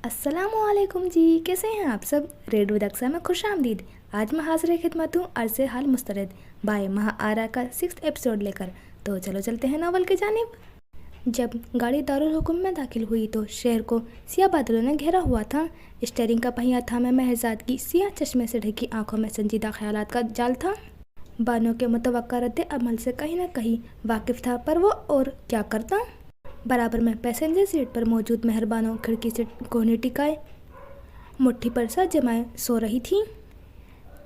अस्सलाम वालेकुम जी, कैसे हैं आप सब। रेडियो दक्सा में खुश आमदीद। आज मैं हाजिर खिदमत हूँ अर्ज़े हाल मुस्तरद बाय महा आरा का 6th एपिसोड लेकर। तो चलो चलते हैं नावल की जानिब। जब गाड़ी दारुल हुक्म में दाखिल हुई तो शहर को सियाह बादलों ने घेरा हुआ था। स्टीयरिंग का पहिया थामे महजाद की सियाह चश्मे से ढकी आंखों में संजीदा ख्यालात का जाल था। बानो के मुतवक्का रद्द अमल से कहीं ना कहीं वाकिफ था, पर वो और क्या करता। बराबर में पैसेंजर सीट पर मौजूद मेहरबानों खिड़की से कोहनी टिकाए मुट्ठी पर सर जमाए सो रही थी।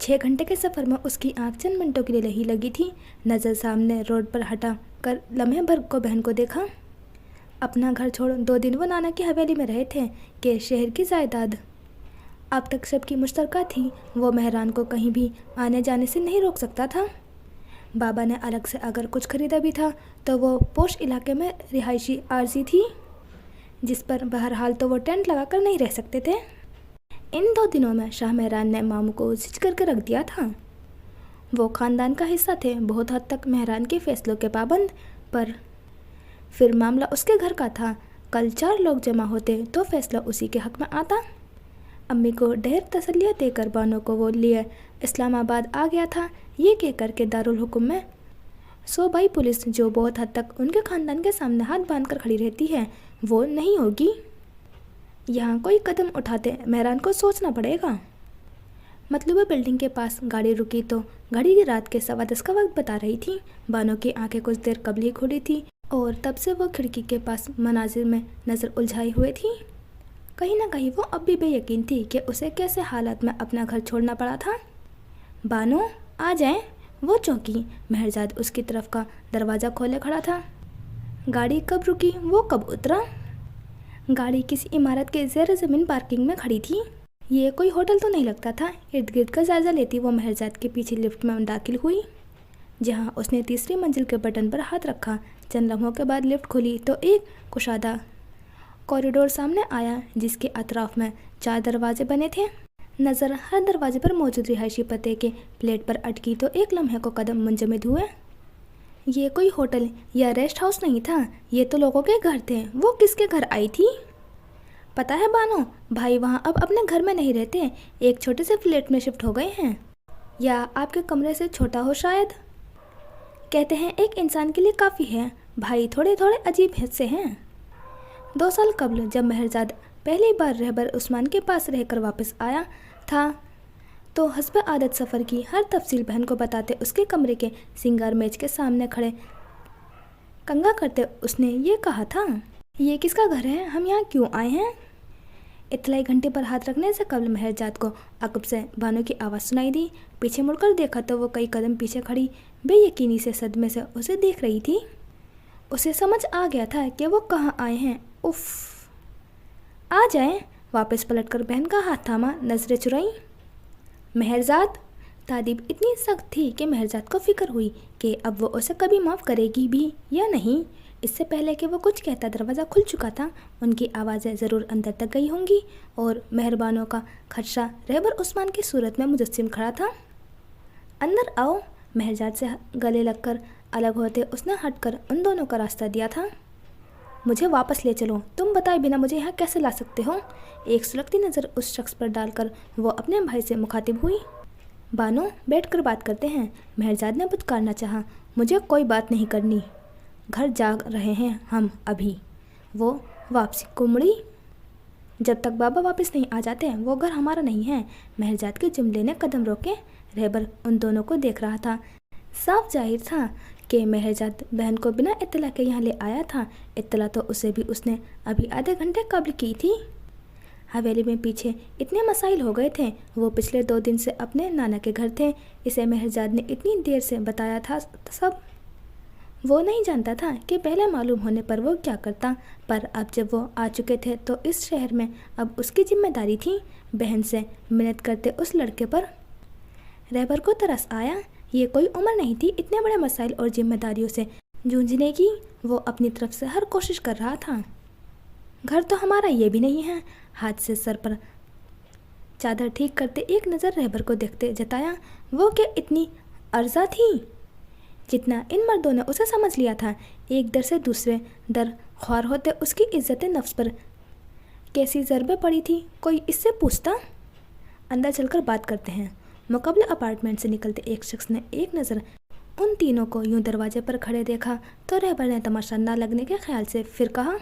6 घंटे के सफ़र में उसकी आंख चंद मिनटों के लिए ही लगी थी। नज़र सामने रोड पर हटा कर लम्हे भर को बहन को देखा। अपना घर छोड़ 2 दिन वो नाना की हवेली में रहे थे कि शहर की जायदाद अब तक सबकी मुश्तरका थी। वो मेहरान को कहीं भी आने जाने से नहीं रोक सकता था। बाबा ने अलग से अगर कुछ ख़रीदा भी था तो वो पोश इलाके में रिहायशी आर्जी थी, जिस पर बहरहाल तो वो टेंट लगाकर नहीं रह सकते थे। इन 2 दिनों में शाह मेहरान ने मामू को जिच करके रख दिया था। वो ख़ानदान का हिस्सा थे, बहुत हद तक मेहरान के फैसलों के पाबंद, पर फिर मामला उसके घर का था। कल 4 लोग जमा होते तो फैसला उसी के हक़ में आता। अम्मी को ढेर तसल्लियाँ देकर बानो को वो लिए इस्लामाबाद आ गया था। ये कहकर के दारुल हुक्म में सूबाई पुलिस, जो बहुत हद तक उनके ख़ानदान के सामने हाथ बांध कर खड़ी रहती है, वो नहीं होगी। यहाँ कोई कदम उठाते मेहरान को सोचना पड़ेगा। मतलूबा बिल्डिंग के पास गाड़ी रुकी तो घड़ी की रात के 10:15 का वक्त बता रही थी। बानो की आंखें कुछ देर कबल ही खुली थी और तब से वो खिड़की के पास मनाजिर में नज़र उलझाई हुए थी। कहीं ना कहीं वो अब भी बेयकीन थी कि उसे कैसे हालात में अपना घर छोड़ना पड़ा था। बानो आ जाए। वो चौंकी। महरजाद उसकी तरफ का दरवाज़ा खोले खड़ा था। गाड़ी कब रुकी, वो कब उतरा। गाड़ी किसी इमारत के ज़ेर ज़मीन पार्किंग में खड़ी थी। ये कोई होटल तो नहीं लगता था। इर्द गिर्द का जायज़ा लेती वो महरजाद के पीछे लिफ्ट में दाखिल हुई, जहाँ उसने तीसरी मंजिल के बटन पर हाथ रखा। चंद लम्हों के बाद लिफ्ट खुली तो एक कुशादा कॉरिडोर सामने आया, जिसके अतराफ में 4 दरवाजे बने थे। नज़र हर दरवाजे पर मौजूद रिहायशी पते के प्लेट पर अटकी तो एक लम्हे को कदम मुंजमद हुए। ये कोई होटल या रेस्ट हाउस नहीं था, ये तो लोगों के घर थे। वो किसके घर आई थी पता है बानो? भाई वहाँ अब अपने घर में नहीं रहते, एक छोटे से फ्लैट में शिफ्ट हो गए हैं, या आपके कमरे से छोटा हो शायद। कहते हैं एक इंसान के लिए काफ़ी है। भाई थोड़े थोड़े अजीब हिस्से हैं। 2 साल कबल जब महरजाद पहली बार रहबर उस्मान के पास रहकर वापस आया था तो हस्ब आदत सफ़र की हर तफसील बहन को बताते उसके कमरे के सिंगार मेज के सामने खड़े कंगा करते उसने ये कहा था, ये किसका घर है, हम यहाँ क्यों आए हैं। इतलाई घंटे पर हाथ रखने से कबल महरजाद को अकब से बानो की आवाज़ सुनाई दी। पीछे मुड़कर देखा तो वो कई कदम पीछे खड़ी बेयकीनी से सदमे से उसे देख रही थी। उसे समझ आ गया था कि वो कहाँ आए हैं। उफ, आ जाए। वापस पलटकर बहन का हाथ थामा, नजरें चुराई। महरजाद। तादीब इतनी सख्त थी कि महरजाद को फिक्र हुई कि अब वो उसे कभी माफ़ करेगी भी या नहीं। इससे पहले कि वो कुछ कहता दरवाज़ा खुल चुका था। उनकी आवाज़ें ज़रूर अंदर तक गई होंगी और मेहरबानों का खदशा रहबर उस्मान की सूरत में मुजस्सिम खड़ा था। अंदर आओ। महरजाद से गले लगकर अलग होते उसने हटकर उन दोनों का रास्ता दिया था। मुझे वापस ले चलो, तुम बताए बिना मुझे यहाँ कैसे ला सकते हो। एक सुलगती नज़र उस शख्स पर डालकर वो अपने भाई से मुखातिब हुई। बानो बैठकर बात करते हैं। महरजाद ने पुचकारना चाहा। मुझे कोई बात नहीं करनी, घर जा रहे हैं हम अभी। वो वापसी को मुड़ी। जब तक बाबा वापस नहीं आ जाते वो घर हमारा नहीं है। महरजाद के जुमले ने कदम रोके। रहबर उन दोनों को देख रहा था। साफ जाहिर था कि महरजाद बहन को बिना इत्तला के यहाँ ले आया था। इत्तला तो उसे भी उसने अभी आधे घंटे कबल की थी। हवेली में पीछे इतने मसाइल हो गए थे। वो पिछले 2 दिन से अपने नाना के घर थे। इसे महरजाद ने इतनी देर से बताया था सब। वो नहीं जानता था कि पहले मालूम होने पर वो क्या करता, पर अब जब वो आ चुके थे तो इस शहर में अब उसकी जिम्मेदारी थी। बहन से मिन्नत करते उस लड़के पर रहबर को तरस आया। ये कोई उम्र नहीं थी इतने बड़े मसाइल और जिम्मेदारियों से जूझने की। वो अपनी तरफ से हर कोशिश कर रहा था। घर तो हमारा ये भी नहीं है। हाथ से सर पर चादर ठीक करते एक नज़र रहबर को देखते जताया। वो क्या इतनी अर्जा थी जितना इन मर्दों ने उसे समझ लिया था। एक दर से दूसरे दर ख्वार होते उसकी इज्जत नफ्स पर कैसी ज़रबे पड़ी थी, कोई इससे पूछता। अंदर चलकर बात करते हैं। मुकबले अपार्टमेंट से निकलते एक शख्स ने एक नज़र उन तीनों को यूं दरवाजे पर खड़े देखा तो रहबर ने तमाशा ना लगने के ख्याल से फिर कहा।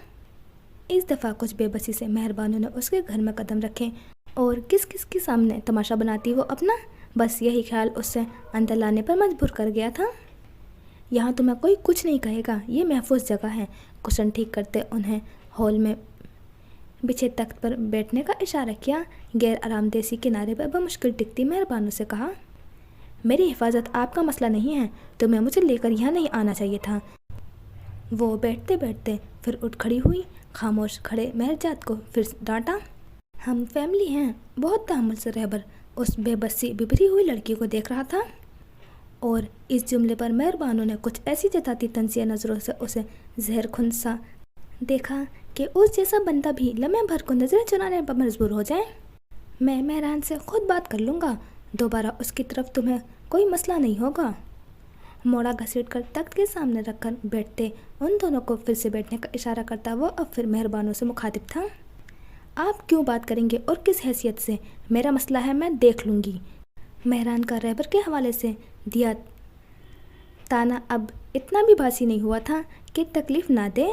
इस दफ़ा कुछ बेबसी से मेहरबानों ने उसके घर में कदम रखे और किस किस के सामने तमाशा बनाती वो अपना, बस यही ख्याल उससे अंदर लाने पर मजबूर कर गया था। यहाँ तुम्हें कोई कुछ नहीं कहेगा, ये महफूज जगह है। कुशन ठीक करते उन्हें हॉल में बिछे तख्त पर बैठने का इशारा किया। गैर आरामदेसी किनारे पर बमुश्किल टिकती मेहरबानों से कहा, मेरी हिफाजत आपका मसला नहीं है, तुम्हें मुझे लेकर यहाँ नहीं आना चाहिए था। वो बैठते बैठते फिर उठ खड़ी हुई। खामोश खड़े मेहरजाद को फिर डांटा। हम फैमिली हैं। बहुत तहम्मुल से रहबर उस बेबसी बिभरी हुई लड़की को देख रहा था और इस जुमले पर मेहरबानों ने कुछ ऐसी जताती तंजिया नज़रों से उसे जहर खुन सा देखा कि उस जैसा बंदा भी लम्हे भर को नजरें चुराने पर मजबूर हो जाए। मैं मेहरान से खुद बात कर लूँगा, दोबारा उसकी तरफ तुम्हें कोई मसला नहीं होगा। मोड़ा घसीट कर तख्त के सामने रखकर बैठते उन दोनों को फिर से बैठने का इशारा करता वो अब फिर मेहरबानों से मुखातिब था। आप क्यों बात करेंगे और किस हैसियत से? मेरा मसला है, मैं देख लूँगी। मेहरान का रहबर के हवाले से दिया ताना अब इतना भी बासी नहीं हुआ था कि तकलीफ़ ना दे।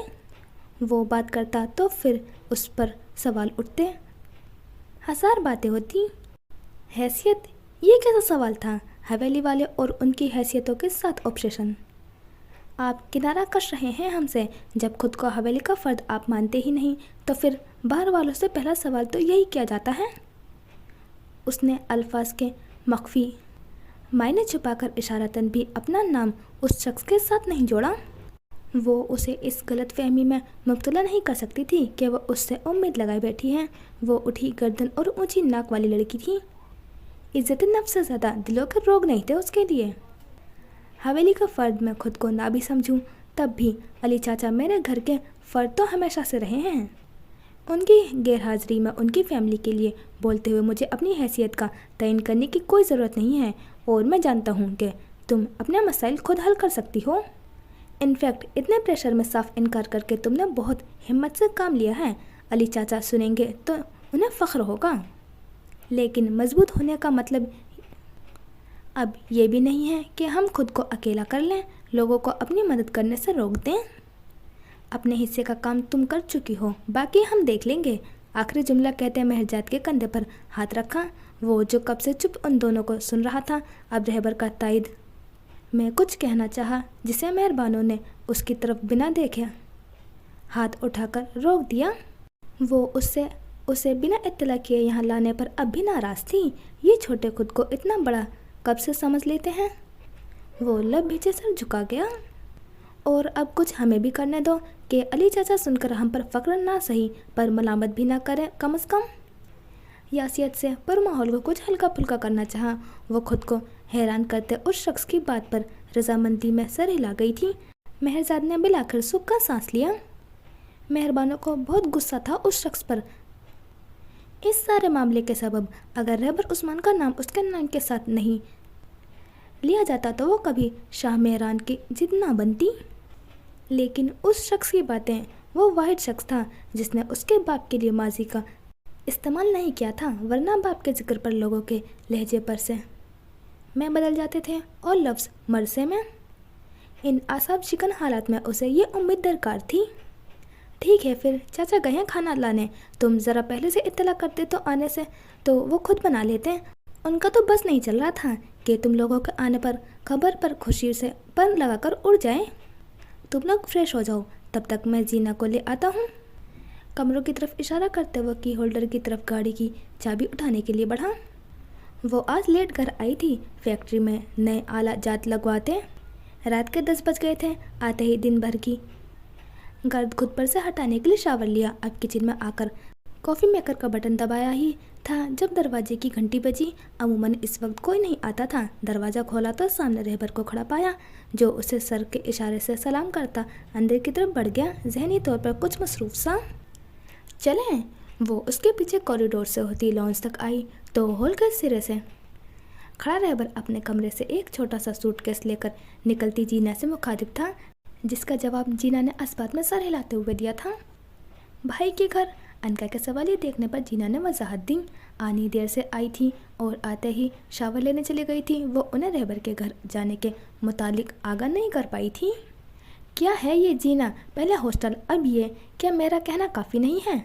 वो बात करता तो फिर उस पर सवाल उठते, हजार बातें होती। हैसियत, ये कैसा सवाल था? हवेली वाले और उनकी हैसियतों के साथ ऑब्सेशन। आप किनारा कश रहे हैं हमसे। जब खुद को हवेली का फ़र्द आप मानते ही नहीं तो फिर बाहर वालों से पहला सवाल तो यही किया जाता है। उसने अल्फाज के मख्फी मायने छुपाकर इशारतन भी अपना नाम उस शख्स के साथ नहीं जोड़ा। वो उसे इस गलत फहमी में मुब्तला नहीं कर सकती थी कि वह उससे उम्मीद लगाए बैठी है। वो उठी गर्दन और ऊंची नाक वाली लड़की थी। इज्जत नफ्स से ज़्यादा दिलों के रोग नहीं थे उसके लिए। हवेली का फ़र्द मैं खुद को ना भी समझूं तब भी अली चाचा मेरे घर के फ़र्द तो हमेशा से रहे हैं। उनकी गैरहाज़िरी में उनकी फैमिली के लिए बोलते हुए मुझे अपनी हैसियत का तयन करने की कोई ज़रूरत नहीं है और मैं जानता हूँ कि तुम अपने मसाइल खुद हल कर सकती हो। इनफैक्ट इतने प्रेशर में साफ इनकार करके तुमने बहुत हिम्मत से काम लिया है। अली चाचा सुनेंगे तो उन्हें फ़ख्र होगा। लेकिन मजबूत होने का मतलब अब ये भी नहीं है कि हम खुद को अकेला कर लें, लोगों को अपनी मदद करने से रोक दें। अपने हिस्से का काम तुम कर चुकी हो, बाकी हम देख लेंगे। आखिरी जुमला कहते मेहरजाद के कंधे पर हाथ रखा। वो जो कब से चुप उन दोनों को सुन रहा था अब रहबर का ताइद में कुछ कहना चाहा जिसे मेहरबानों ने उसकी तरफ बिना देखे हाथ उठाकर रोक दिया। वो उसे बिना इत्तला किए यहाँ लाने पर अब भी नाराज़ थी। ये छोटे खुद को इतना बड़ा कब से समझ लेते हैं। वो लब भीचे सर झुका गया। और अब कुछ हमें भी करने दो कि अली चाचा सुनकर हम पर फ़ख्र ना सही पर मलामत भी ना करें कम अज़ कम। यासियत से पर माहौल को कुछ हल्का फुल्का करना चाहा। वो खुद को हैरान करते उस शख्स की बात पर रजामंदी में सर हिला गई थी। मेहरजाद ने बिलाखिर सुख का सांस लिया। मेहरबानों को बहुत गुस्सा था उस शख्स पर। इस सारे मामले के सबब अगर रहबर उस्मान का नाम उसके नाम के साथ नहीं लिया जाता तो वो कभी शाह मेहरान की जिद ना बनती। लेकिन उस शख्स की बातें, वो वाहिद शख्स था जिसने उसके बाप के लिए माजी का इस्तेमाल नहीं किया था, वरना बाप के जिक्र पर लोगों के लहजे पर से में बदल जाते थे और लफ्ज़ मरसे में। इन आसाब शिकन हालात में उसे ये उम्मीद दरकार थी। ठीक है, फिर चाचा गए हैं खाना लाने, तुम ज़रा पहले से इत्तला करते तो आने से तो वो खुद बना लेते। उनका तो बस नहीं चल रहा था कि तुम लोगों के आने पर खबर पर खुशी से पर लगाकर उड़ जाए। तुम लोग फ्रेश हो जाओ, तब तक मैं जीना को ले आता हूँ। कमरों की तरफ इशारा करते हुए की होल्डर की तरफ गाड़ी की चाबी उठाने के लिए बढ़ा। वो आज लेट घर आई थी। फैक्ट्री में नए आला जात लगवाते रात के 10 बज गए थे। आते ही दिन भर की गर्द खुद पर से हटाने के लिए शावर लिया। अब किचन में आकर कॉफ़ी मेकर का बटन दबाया ही था जब दरवाजे की घंटी बजी। अमूमन इस वक्त कोई नहीं आता था। दरवाज़ा खोला तो सामने रहबर को खड़ा पाया जो उसे सर के इशारे से सलाम करता अंदर की तरफ बढ़ गया, जहनी तौर पर कुछ मसरूफ़ सा। चलें। वो उसके पीछे कॉरिडोर से होती लॉन्च तक आई तो हॉल के सिरे से खड़ा रहबर अपने कमरे से एक छोटा सा सूटकेस लेकर निकलती जीना से मुखातिब था, जिसका जवाब जीना ने अस्बात में सर हिलाते हुए दिया था। भाई के घर अनका के सवाल ये देखने पर जीना ने वजाहत दी। आनी देर से आई थी और आते ही शावर लेने चली गई थी। वो उन्हें रहबर के घर जाने के मुतालिक आगाह नहीं कर पाई थी। क्या है ये जीना, पहले हॉस्टल अब ये, क्या मेरा कहना काफ़ी नहीं है?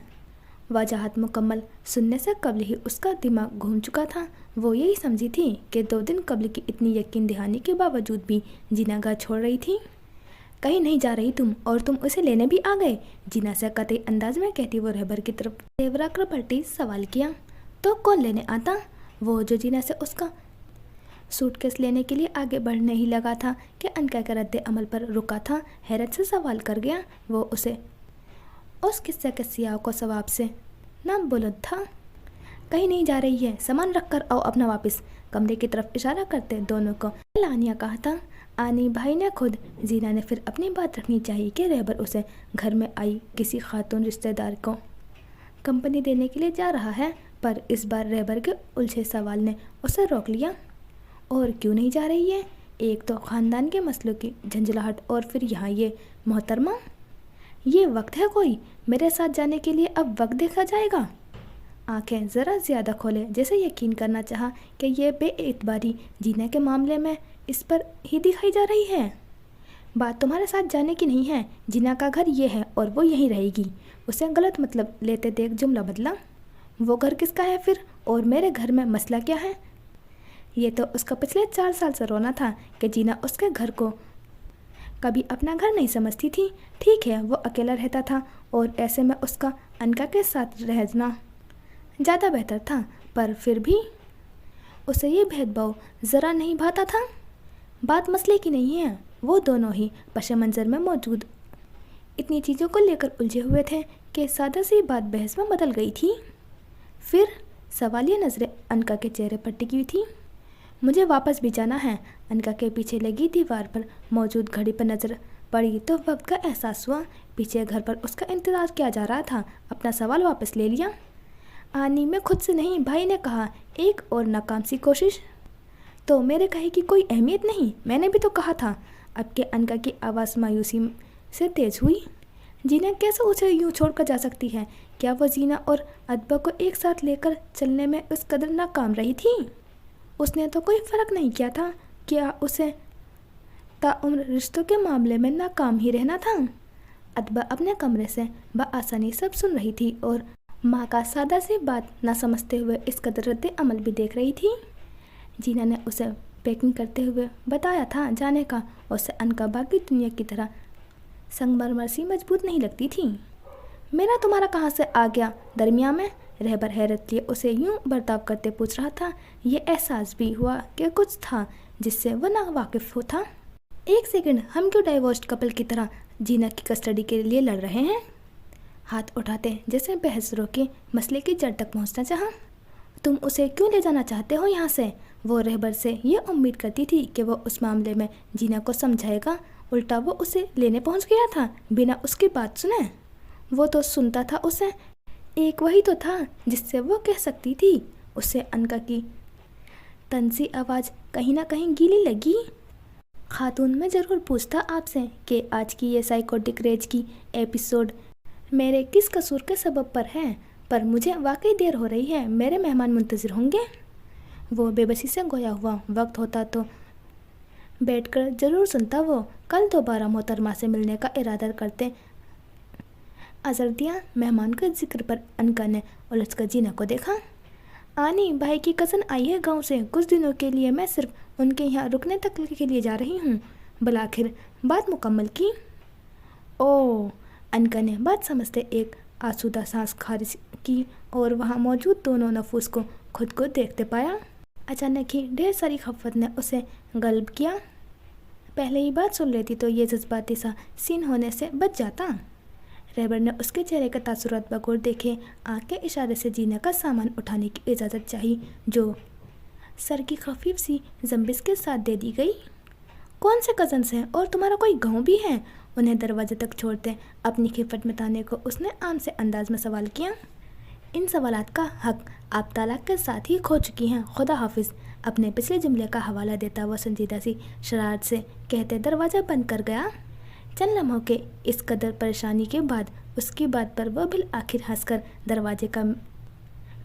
वजाहत मुकम्मल सुनने से कबल ही उसका दिमाग घूम चुका था। वो यही समझी थी कि 2 दिन कबल की इतनी यकीन दहानी के बावजूद भी जीना घर छोड़ रही थी। कहीं नहीं जा रही तुम, और तुम उसे लेने भी आ गए? जीना से कतई अंदाज में कहती वो रहबर की तरफ तेवरा कर पलटी सवाल किया। तो कौन लेने आता? वो जो जीना से उसका सूटकेस लेने के लिए आगे बढ़ने ही लगा था कि अनका के रद्द अमल पर रुका था। हैरत से सवाल कर गया। वो उसे उस किस्से के सियाह को सवाब से नाम बुलंद था। कहीं नहीं जा रही है, सामान रख कर आओ अपना वापस। कमरे की तरफ इशारा करते दोनों को लानिया कहा था। आनी भाई ने खुद। जीना ने फिर अपनी बात रखनी चाहिए कि रहबर उसे घर में आई किसी खातून रिश्तेदार को कंपनी देने के लिए जा रहा है, पर इस बार रहबर के उलझे सवाल ने उसे रोक लिया। और क्यों नहीं जा रही है? एक तो ख़ानदान के मसलों की झंझलाहट, और फिर यहाँ ये मोहतरमा। ये वक्त है कोई मेरे साथ जाने के लिए? अब वक्त देखा जाएगा। आंखें ज़रा ज़्यादा खोले, जैसे यकीन करना चाहा कि ये बेएतबारी जीना के मामले में इस पर ही दिखाई जा रही है। बात तुम्हारे साथ जाने की नहीं है। जीना का घर ये है और वो यहीं रहेगी। उसे गलत मतलब लेते देख जुमला बदला। वो घर किसका है फिर, और मेरे घर में मसला क्या है? ये तो उसका पिछले 4 साल से रोना था कि जीना उसके घर को कभी अपना घर नहीं समझती थी। ठीक है, वो अकेला रहता था और ऐसे में उसका अनका के साथ रहना ज़्यादा बेहतर था, पर फिर भी उसे ये भेदभाव ज़रा नहीं भाता था। बात मसले की नहीं है। वो दोनों ही पश मंज़र में मौजूद इतनी चीज़ों को लेकर उलझे हुए थे कि सादा सी बात बहस में बदल गई थी। फिर सवालिया नज़रें अनका के चेहरे पर टिकी थी। मुझे वापस भी जाना है। अनका के पीछे लगी दीवार पर मौजूद घड़ी पर नज़र पड़ी तो वक्त का एहसास हुआ। पीछे घर पर उसका इंतज़ार किया जा रहा था। अपना सवाल वापस ले लिया। आनी में खुद से नहीं, भाई ने कहा। एक और नाकाम सी कोशिश तो मेरे कहे की कोई अहमियत नहीं। मैंने भी तो कहा था। अब के अनका की आवाज़ मायूसी से तेज हुई। जीना कैसे उसे यूं छोड़कर जा सकती है? क्या वो जीना और अदबा को एक साथ लेकर चलने में उस कदर नाकाम रही थी? उसने तो कोई फ़र्क नहीं किया था। क्या उसे ताउम्र रिश्तों के मामले में नाकाम ही रहना था? अदबा अपने कमरे से बआसानी सब सुन रही थी और माँ का सादा सी बात ना समझते हुए इस कदर रद्द अमल भी देख रही थी। जीना ने उसे पैकिंग करते हुए बताया था जाने का। उसे अनका बाकी दुनिया की तरह संगमरमर सी मजबूत नहीं लगती थी। मेरा तुम्हारा कहाँ से आ गया दरमिया में? रहबर हैरत लिए उसे यूं बर्ताव करते पूछ रहा था। ये एहसास भी हुआ कि कुछ था जिससे वह ना वाकिफ हो था। 1 सेकंड, हम क्यों डाइवोर्स्ड कपल की तरह जीना की कस्टडी के लिए लड़ रहे हैं? हाथ उठाते जैसे बहस रोके मसले की जड़ तक पहुंचना चाहा। तुम उसे क्यों ले जाना चाहते हो यहाँ से? वो रहबर से ये उम्मीद करती थी कि वो उस मामले में जीना को समझाएगा। उल्टा वो उसे लेने पहुँच गया था बिना उसकी बात सुने। वो तो सुनता था उसे। एक वही तो था जिससे वो कह सकती थी। उसे अनका की तनसी आवाज़ कहीं ना कहीं गीली लगी। खातून, मैं ज़रूर पूछता आपसे कि आज की ये साइकोटिक रेज की एपिसोड मेरे किस कसूर के सबब पर है, पर मुझे वाकई देर हो रही है। मेरे मेहमान मुंतज़िर होंगे। वो बेबसी से गोया हुआ। वक्त होता तो बैठकर ज़रूर सुनता। वो कल दोबारा मोहतरमा से मिलने का इरादा करते। अजरदिया मेहमान के जिक्र पर अनका ने उलझकर जीना को देखा। आनी भाई की कज़न आई है गांव से कुछ दिनों के लिए। मैं सिर्फ उनके यहाँ रुकने तक के लिए जा रही हूँ। भला आखिर बात मुकम्मल की। ओह, अनका ने बात समझते एक आसूदा सांस खारिज की और वहाँ मौजूद दोनों नफूस को खुद को देखते पाया। अचानक ही ढेर सारी खफत ने उसे गल्ब किया। पहले ही बात सुन लेती तो ये जज्बाती सा सीन होने से बच जाता। रहबर ने उसके चेहरे का तासुरात बगौर देखे आँख के इशारे से जीना का सामान उठाने की इजाज़त चाही, जो सर की खफीफ सी जम्बिस के साथ दे दी गई। कौन से कज़न्स हैं और तुम्हारा कोई गाँव भी है? उन्हें दरवाजे तक छोड़ते अपनी खिफट मिटाने को उसने आम से अंदाज में सवाल किया। इन सवालात का हक आप तालाक के साथ ही खो चुकी हैं। खुदा हाफिज़। अपने पिछले जुमले का हवाला देता हुआ संजीदा सी शरारत से कहते दरवाज़ा बंद कर गया। चंद लम्हों के इस कदर परेशानी के बाद उसकी बात पर वह बिलआखिर हंसकर दरवाजे का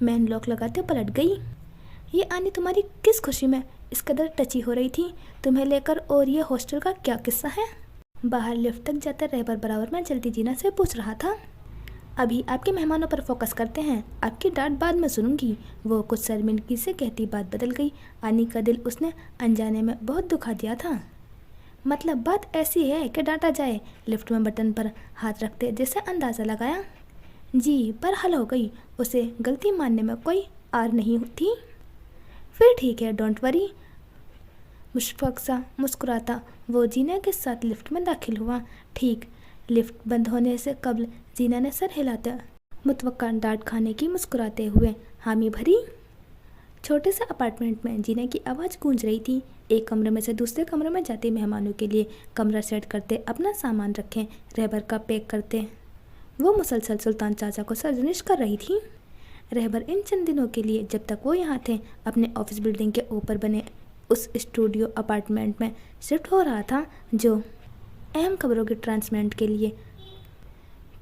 मेन लॉक लगाते पलट गई। ये आनी तुम्हारी किस खुशी में इस कदर टची हो रही थी तुम्हें लेकर, और ये हॉस्टल का क्या किस्सा है? बाहर लिफ्ट तक जाते रहबर बराबर में जल्दी जीना से पूछ रहा था। अभी आपके मेहमानों पर फोकस करते हैं, आपकी डांट बाद में सुनूंगी, वो कुछ शर्मिंदगी से कहती बात बदल गई। आनी का दिल उसने अनजाने में बहुत दुखा दिया था। मतलब बात ऐसी है कि डांटा जाए? लिफ्ट में बटन पर हाथ रखते जैसे अंदाज़ा लगाया। जी, पर हल हो गई, उसे गलती मानने में कोई आर नहीं थी। फिर ठीक है, डोंट वरी। मुशफ़क़ सा मुस्कुराता वो जीना के साथ लिफ्ट में दाखिल हुआ। ठीक लिफ्ट बंद होने से कबल जीना ने सर हिलाते मुतवक्का डांट खाने की मुस्कुराते हुए हामी भरी। छोटे से अपार्टमेंट में जीना की आवाज़ गूंज रही थी। एक कमरे में से दूसरे कमरे में जाते मेहमानों के लिए कमरा सेट करते, अपना सामान रखें, रहबर का पैक करते वो मुसलसल सुल्तान चाचा को सरजनिश कर रही थी। रहबर इन चंद दिनों के लिए जब तक वो यहाँ थे अपने ऑफिस बिल्डिंग के ऊपर बने उस स्टूडियो अपार्टमेंट में शिफ्ट हो रहा था, जो अहम खबरों के ट्रांसमिट के लिए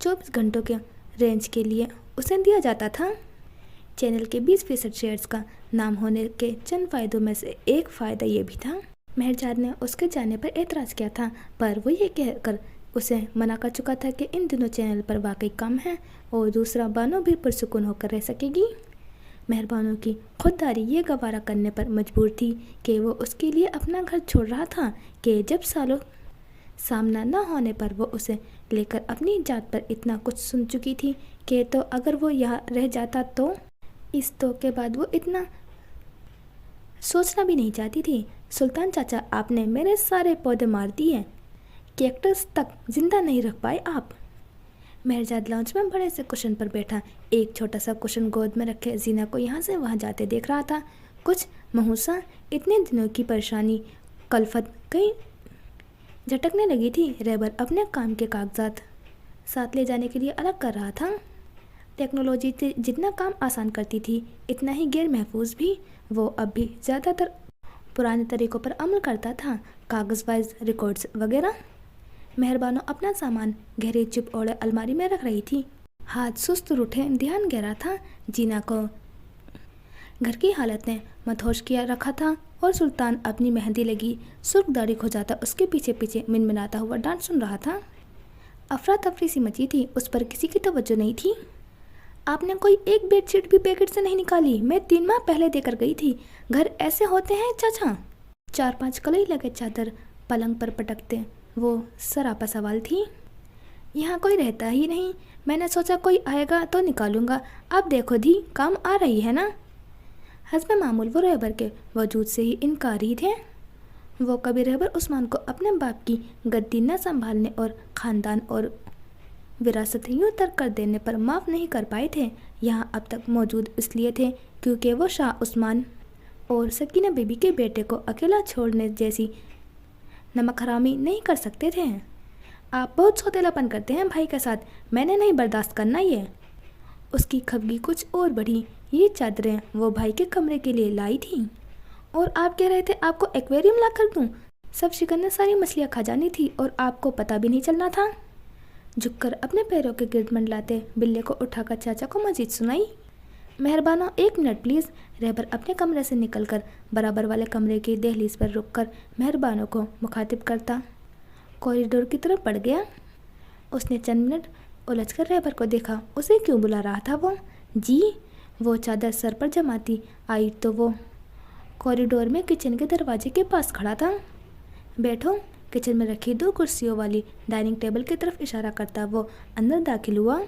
24 घंटों के रेंज के लिए उसे दिया जाता था। चैनल के 20% शेयर्स का नाम होने के चंद फ़ायदों में से एक फ़ायदा ये भी था। मेहरजाद ने उसके जाने पर एतराज़ किया था, पर वो ये कहकर उसे मना कर चुका था कि इन दिनों चैनल पर वाकई कम है और दूसरा बानो भी पुरसुकून होकर रह सकेगी। मेहरबानों की खुददारी ये गवारा करने पर मजबूर थी कि वो उसके लिए अपना घर छोड़ रहा था कि जब सालों सामना न होने पर वो उसे लेकर अपनी जात पर इतना कुछ सुन चुकी थी कि तो अगर वो यहाँ रह जाता तो इस तो के बाद वो इतना सोचना भी नहीं चाहती थी। सुल्तान चाचा, आपने मेरे सारे पौधे मार दिए, कैक्टस तक जिंदा नहीं रख पाए आप। मेहरजाद लाउंज में बड़े से कुशन पर बैठा एक छोटा सा कुशन गोद में रखे जीना को यहाँ से वहाँ जाते देख रहा था। कुछ महूसा इतने दिनों की परेशानी कलफत कहीं झटकने लगी थी। रहबर अपने काम के कागजात साथ ले जाने के लिए अलग कर रहा था। टेक्नोलॉजी जितना काम आसान करती थी इतना ही गैर महफूज भी। वो अब भी ज़्यादातर पुराने तरीक़ों पर अमल करता था, कागज़ वाइज रिकॉर्ड्स वगैरह। मेहरबानों अपना सामान गहरे चुप ओढ़े अलमारी में रख रही थी। हाथ सुस्त रूठे, ध्यान गहरा था। जीना को घर की हालत ने मदहोश किया रखा था और सुल्तान अपनी मेहंदी लगी सुर्ख दाढ़ी खोजाता उसके पीछे पीछे मिनमिनाता हुआ डांट सुन रहा था। अफरा तफरी सी मची थी, उस पर किसी की तवज्जो नहीं थी। आपने कोई एक बेडशीट भी पैकेट से नहीं निकाली? मैं 3 माह पहले देकर गई थी। घर ऐसे होते हैं चाचा? 4-5 कलई लगे चादर पलंग पर पटकते वो सरापा सवाल थी। यहाँ कोई रहता ही नहीं, मैंने सोचा कोई आएगा तो निकालूंगा। अब देखो धी, काम आ रही है ना। हस्ब मामूल वो रहबर के वजूद से ही इनकारी थे। वो कभी रहबर उस्मान को अपने बाप की गद्दी न संभालने और ख़ानदान और विरासत यूँ तर्क कर देने पर माफ़ नहीं कर पाए थे। यहाँ अब तक मौजूद इसलिए थे क्योंकि वो शाह उस्मान और सकीना बीबी के बेटे को अकेला छोड़ने जैसी नमक हरामी नहीं कर सकते थे। आप बहुत सौतेलापन करते हैं भाई के साथ, मैंने नहीं बर्दाश्त करना ये। उसकी खफगी कुछ और बढ़ी। ये चादरें वो भाई के कमरे के लिए लाई थी और आप कह रहे थे आपको एक्वेरियम ला कर दूँ? सब शिकन ने सारी मछलियाँ खा जानी थी और आपको पता भी नहीं चलना था। झुककर अपने पैरों के गिर्द मंडलाते बिल्ले को उठाकर चाचा को मजीद सुनाई। मेहरबाना 1 मिनट प्लीज़। रहबर अपने कमरे से निकलकर बराबर वाले कमरे की दहलीज पर रुककर मेहरबानों को मुखातिब करता कॉरिडोर की तरफ बढ़ गया। उसने चंद मिनट उलझकर रहबर को देखा। उसे क्यों बुला रहा था वो? जी। वो चादर सर पर जमाती आई तो वो कॉरिडोर में किचन के दरवाजे के पास खड़ा था। बैठो। किचन में रखी 2 कुर्सियों वाली डाइनिंग टेबल की तरफ इशारा करता वो अंदर दाखिल हुआ।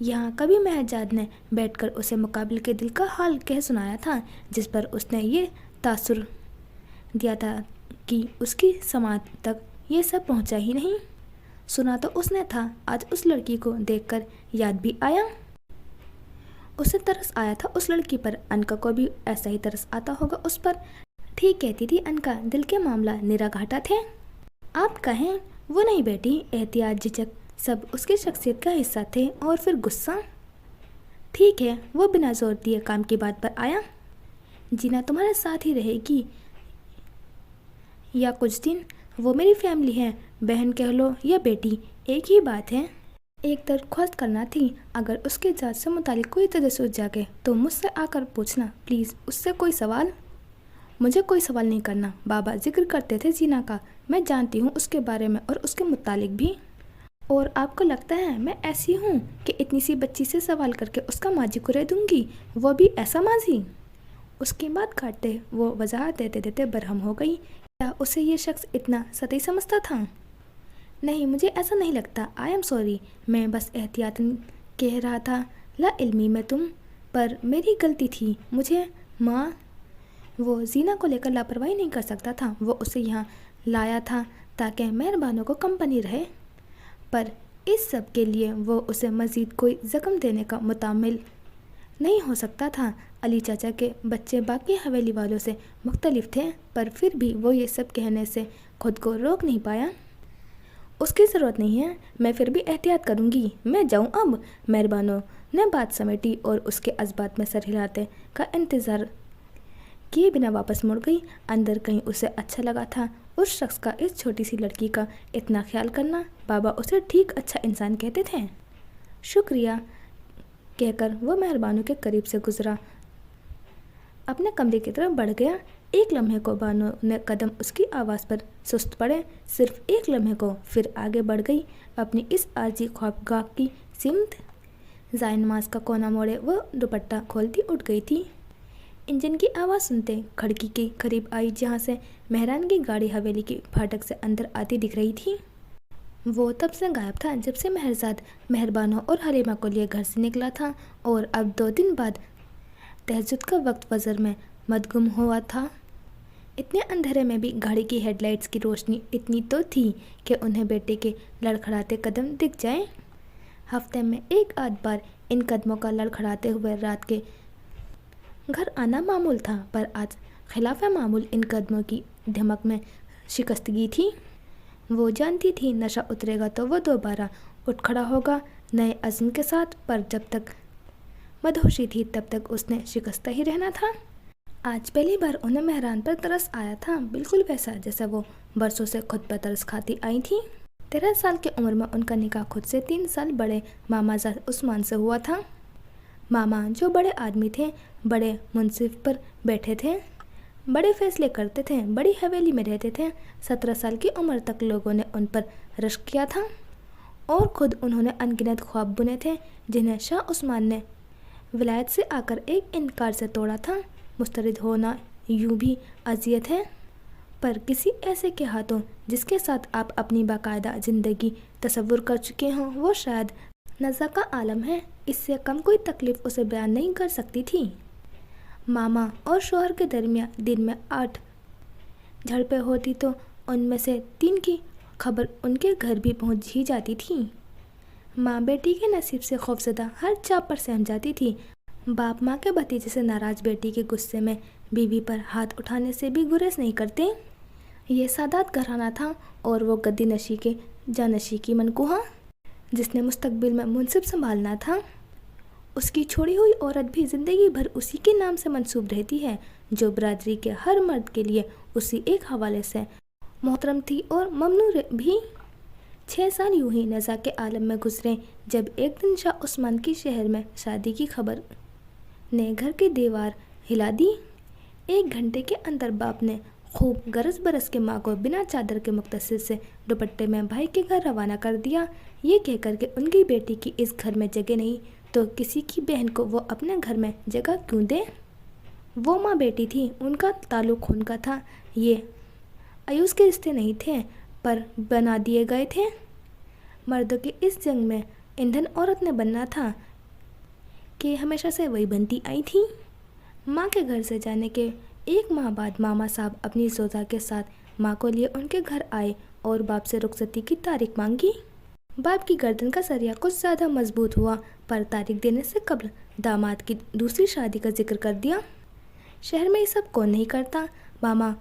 यहाँ कभी मेहरजाद ने बैठकर उसे मुकाबिल के दिल का हाल कह सुनाया था, जिस पर उसने ये तासुर दिया था कि उसकी समात तक ये सब पहुँचा ही नहीं। सुना तो उसने था, आज उस लड़की को देखकर याद भी आया। उसे तरस आया था उस लड़की पर। अनका को भी ऐसा ही तरस आता होगा उस पर। ठीक कहती थी अनका, दिल के मामला निरा घाटा थे। आप कहें वो नहीं बेटी, एहतियात झिझक सब उसकी शख्सियत का हिस्सा थे। और फिर गुस्सा। ठीक है, वो बिना जोर दिए काम की बात पर आया। जीना तुम्हारे साथ ही रहेगी या कुछ दिन? وہ میری فیملی ہے، بہن کہہ لو یا بیٹی، ایک ہی بات ہے۔ ایک درخواست کرنا تھی، اگر اس کے ذات سے متعلق کوئی تجسس جاگے تو مجھ سے آ کر پوچھنا پلیز۔ اس سے کوئی سوال؟ مجھے کوئی سوال نہیں کرنا۔ بابا ذکر کرتے تھے زینا کا، میں جانتی ہوں اس کے بارے میں اور اس کے متعلق بھی۔ اور آپ کو لگتا ہے میں ایسی ہوں کہ اتنی سی بچی سے سوال کر کے اس کا ماضی کرے دوں گی، وہ بھی ایسا ماضی؟ اس کی بات کاٹتے وہ وضاحت دیتے دیتے برہم ہو گئی۔ کیا اسے یہ شخص اتنا سطحی سمجھتا تھا؟ نہیں، مجھے ایسا نہیں لگتا۔ آئی ایم سوری، میں بس احتیاطاً کہہ رہا تھا، لا علمی میں تم پر میری غلطی تھی۔ مجھے ماں، وہ زینا کو لے کر لاپرواہی نہیں کر سکتا تھا۔ وہ اسے یہاں لایا تھا تاکہ مہربانوں کو کمپنی رہے، پر اس سب کے لیے وہ اسے مزید کوئی زخم دینے کا متحمل نہیں ہو سکتا تھا۔ علی چاچا کے بچے باقی حویلی والوں سے مختلف تھے، پر پھر بھی وہ یہ سب کہنے سے خود کو روک نہیں پایا۔ اس کی ضرورت نہیں ہے، میں پھر بھی احتیاط کروں گی۔ میں جاؤں اب؟ مہربانوں نے بات سمیٹی اور اس کے اسبات میں سر ہلاتے کا انتظار کیے بنا واپس مڑ گئی۔ اندر کہیں اسے اچھا لگا تھا اس شخص کا اس چھوٹی سی لڑکی کا اتنا خیال کرنا۔ بابا اسے ٹھیک اچھا انسان کہتے تھے۔ شکریہ کہہ کر وہ مہربانوں کے قریب سے گزرا، اپنے کمرے کی طرف بڑھ گیا۔ ایک لمحے کو بانو نے قدم اس کی آواز پر سست پڑے، صرف ایک لمحے کو، پھر آگے بڑھ گئی اپنی اس عارضی خوابگاہ کی سمت۔ زائن نماز کا کونا موڑے وہ دوپٹہ کھولتی اٹھ گئی تھی۔ انجن کی آواز سنتے کھڑکی کے قریب آئی جہاں سے مہران کی گاڑی حویلی کی پھاٹک سے اندر آتی دکھ رہی تھی۔ وہ تب سے غائب تھا جب سے مہرزاد مہربانوں اور حلیمہ کو لیے گھر سے نکلا تھا، اور اب 2 دن بعد تہجد کا وقت فجر میں مدغم ہوا تھا۔ اتنے اندھیرے میں بھی گاڑی کی ہیڈ لائٹس کی روشنی اتنی تو تھی کہ انہیں بیٹے کے لڑکھڑاتے قدم دکھ جائیں۔ ہفتے میں ایک آدھ بار ان قدموں کا لڑکھڑاتے ہوئے رات کے گھر آنا معمول تھا، پر آج خلاف معمول ان قدموں کی دھمک میں شکستگی تھی۔ وہ جانتی تھی نشہ اترے گا تو وہ دوبارہ اٹھ کھڑا ہوگا نئے عزم کے ساتھ، پر جب تک مدہوشی تھی تب تک اس نے شکستہ ہی رہنا تھا۔ آج پہلی بار انہیں مہران پر ترس آیا تھا، بالکل ویسا جیسا وہ برسوں سے خود پر ترس کھاتی آئی تھی۔ 13 سال کی عمر میں ان کا نکاح خود سے 3 سال بڑے ماما زاد عثمان سے ہوا تھا۔ ماما جو بڑے آدمی تھے، بڑے منصب پر بیٹھے تھے، بڑے فیصلے کرتے تھے، بڑی حویلی میں رہتے تھے۔ 17 سال کی عمر تک لوگوں نے ان پر رشک کیا تھا، اور خود انہوں نے ان گنت خواب بنے تھے جنہیں شاہ عثمان نے ولایت سے آ کر ایک انکار سے توڑا تھا۔ مسترد ہونا یوں بھی اذیت ہے، پر کسی ایسے کے ہاتھوں جس کے ساتھ آپ اپنی باقاعدہ زندگی تصور کر چکے ہوں، وہ شاید نزا کا عالم ہے۔ اس سے کم کوئی تکلیف اسے بیان نہیں کر سکتی تھی۔ ماما اور شوہر کے درمیان دن میں 8 جھڑپیں ہوتی تو ان میں سے 3 کی خبر ان کے گھر بھی پہنچ ہی جاتی تھی۔ ماں بیٹی کے نصیب سے خوفزدہ ہر چاپ پر سہم جاتی تھی۔ باپ ماں کے بھتیجے سے ناراض بیٹی کے غصے میں بیوی پر ہاتھ اٹھانے سے بھی گریز نہیں کرتے۔ یہ سادات گھرانہ تھا، اور وہ گدی نشی کے جانشی کی منقوہ جس نے مستقبل میں منصب سنبھالنا تھا۔ اس کی چھوڑی ہوئی عورت بھی زندگی بھر اسی کے نام سے منسوب رہتی ہے، جو برادری کے ہر مرد کے لیے اسی ایک حوالے سے محترم تھی اور ممنوع بھی۔ 6 سال یوں ہی نزا کے عالم میں گزرے، جب ایک دن شاہ عثمان کی شہر میں شادی کی خبر نے گھر کی دیوار ہلا دی۔ 1 گھنٹے کے اندر باپ نے خوب گرس برس کے ماں کو بنا چادر کے مختصر سے دوپٹے میں بھائی کے گھر روانہ کر دیا، یہ کہہ کر کہ ان کی بیٹی کی اس گھر میں جگہ نہیں تو کسی کی بہن کو وہ اپنے گھر میں جگہ کیوں دے۔ وہ ماں بیٹی تھی، ان کا تعلق خون کا تھا، یہ ایوز کے رشتے نہیں تھے، پر بنا دیے گئے تھے۔ مردوں کی اس جنگ میں ایندھن عورت نے بننا تھا کہ ہمیشہ سے وہی بنتی آئی تھی۔ ماں کے گھر سے جانے کے 1 ماہ بعد ماما صاحب اپنی زوجہ کے ساتھ ماں کو لیے ان کے گھر آئے اور باپ سے رخصتی کی تاریخ مانگی۔ باپ کی گردن کا سریا کچھ زیادہ مضبوط ہوا، پر تاریخ دینے سے قبل داماد کی دوسری شادی کا ذکر کر دیا۔ شہر میں یہ سب کون نہیں کرتا۔ ماما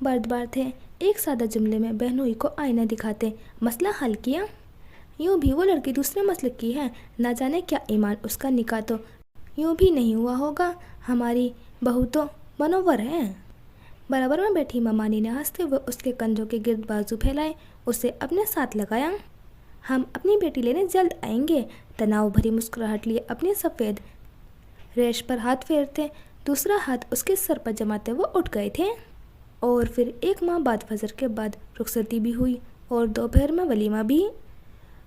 بردبار تھے، ایک سادہ جملے میں بہنوئی کو آئینہ دکھاتے مسئلہ حل کیا۔ یوں بھی وہ لڑکی دوسرے مسلک کی ہے، نہ جانے کیا ایمان، اس کا نکاح تو یوں بھی نہیں ہوا ہوگا، ہماری بہو تو منور ہے۔ बराबर में बैठी ममानी ने हंसते हुए उसके कंधों के गिर्द बाजू फैलाए उसे अपने साथ लगाया। हम अपनी बेटी लेने जल्द आएंगे। तनाव भरी मुस्कुराहट लिए अपनी सफ़ेद रेश पर हाथ फेरते दूसरा हाथ उसके सर पर जमाते वो उठ गए थे। और फिर एक माह बाद फजर के बाद रुखसती भी हुई और दोपहर में वलीमा भी।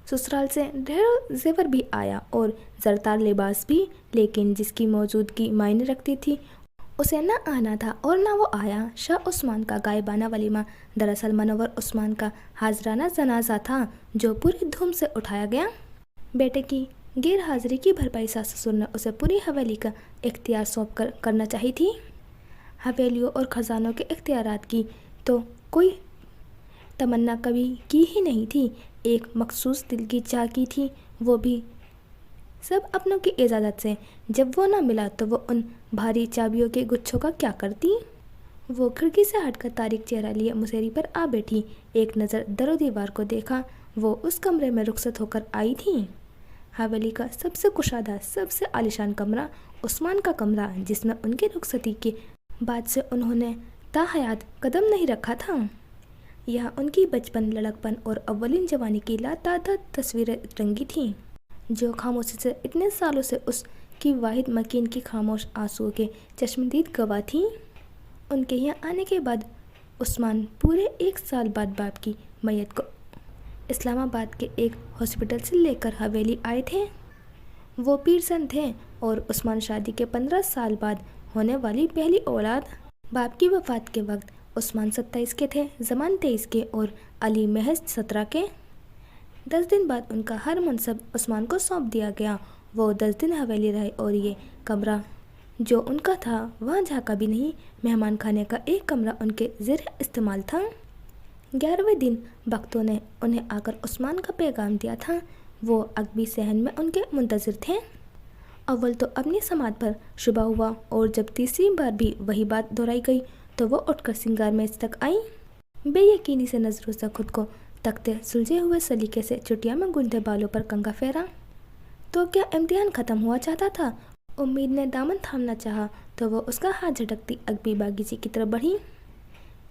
ससुराल से ढेरों जेवर भी आया और ज़रदार लिबास भी, लेकिन जिसकी मौजूदगी मायने रखती थी उसे न आना था और न वो आया। शाह उस्मान का गायबाना वलीमा दरअसल मनोवर उस्मान का हाजराना जनाजा था जो पूरी धूम से उठाया गया। बेटे की गैर हाजिरी की भरपाई सास ससुर ने उसे पूरी हवेली का इख्तियार सौंप कर करना चाहिए थी। हवेलियों और ख़जानों के इख्तियारात की तो कोई तमन्ना कभी की ही नहीं थी, एक मखसूस दिल की चाह की थी, वो भी सब अपनों की इजाज़त से। जब वो ना मिला तो वो उन भारी चाबियों के गुच्छों का क्या करती। वो खिड़की से हटकर तारीख चेहरा लिए मुसेरी पर आ बैठी। एक नज़र दरो दीवार को देखा। वो उस कमरे में रुखसत होकर आई थी। हवेली का सबसे कुशादा सबसे आलीशान कमरा उस्मान का कमरा, जिसमें उनकी रुखसती के बाद से उन्होंने ताहयात कदम नहीं रखा था। यहाँ उनकी बचपन, लड़कपन और अव्वलीन जवानी की लातादाद तस्वीरें रंगी थीं, जो खामोशी से इतने सालों से उसकी वाहिद मकीन की खामोश आंसुओं के चश्मदीद गवाह थीं। उनके यहाँ आने के बाद उस्मान पूरे 1 साल बाद बाप की मैयत को इस्लामाबाद के एक हॉस्पिटल से लेकर हवेली आए थे। वो पीरसन थे और उस्मान शादी के 15 साल बाद होने वाली पहली औलाद। बाप की वफ़ात के वक्त उस्मान 27 के थे, ज़मान 23 के और अली महज 17 के। 10 दिन बाद उनका हर मनसब उस्मान को सौंप दिया गया। वो 10 दिन हवेली रहे और ये कमरा जो उनका था वहाँ झाँका भी नहीं। मेहमान खाने का एक कमरा उनके ज़ेर इस्तेमाल था। 11वें दिन बख्तों ने उन्हें आकर उस्मान का पैगाम दिया था। वो अगबी सहन में उनके मुंतज़िर थे। अव्वल तो अपनी समात पर शुबा हुआ और जब तीसरी बार भी वही बात दोहराई गई तो वो उठकर सिंगार मेज तक आई। बेयकीनी से नज़रों से खुद को तकते सुलझे हुए सलीके से चुटिया में गूंथे बालों पर कंघा फेरा। तो क्या इम्तिहान ख़त्म हुआ चाहता था? उम्मीद ने दामन थामना चाहा तो वो उसका हाथ झटकती अगबी बागीचे की तरफ बढ़ी।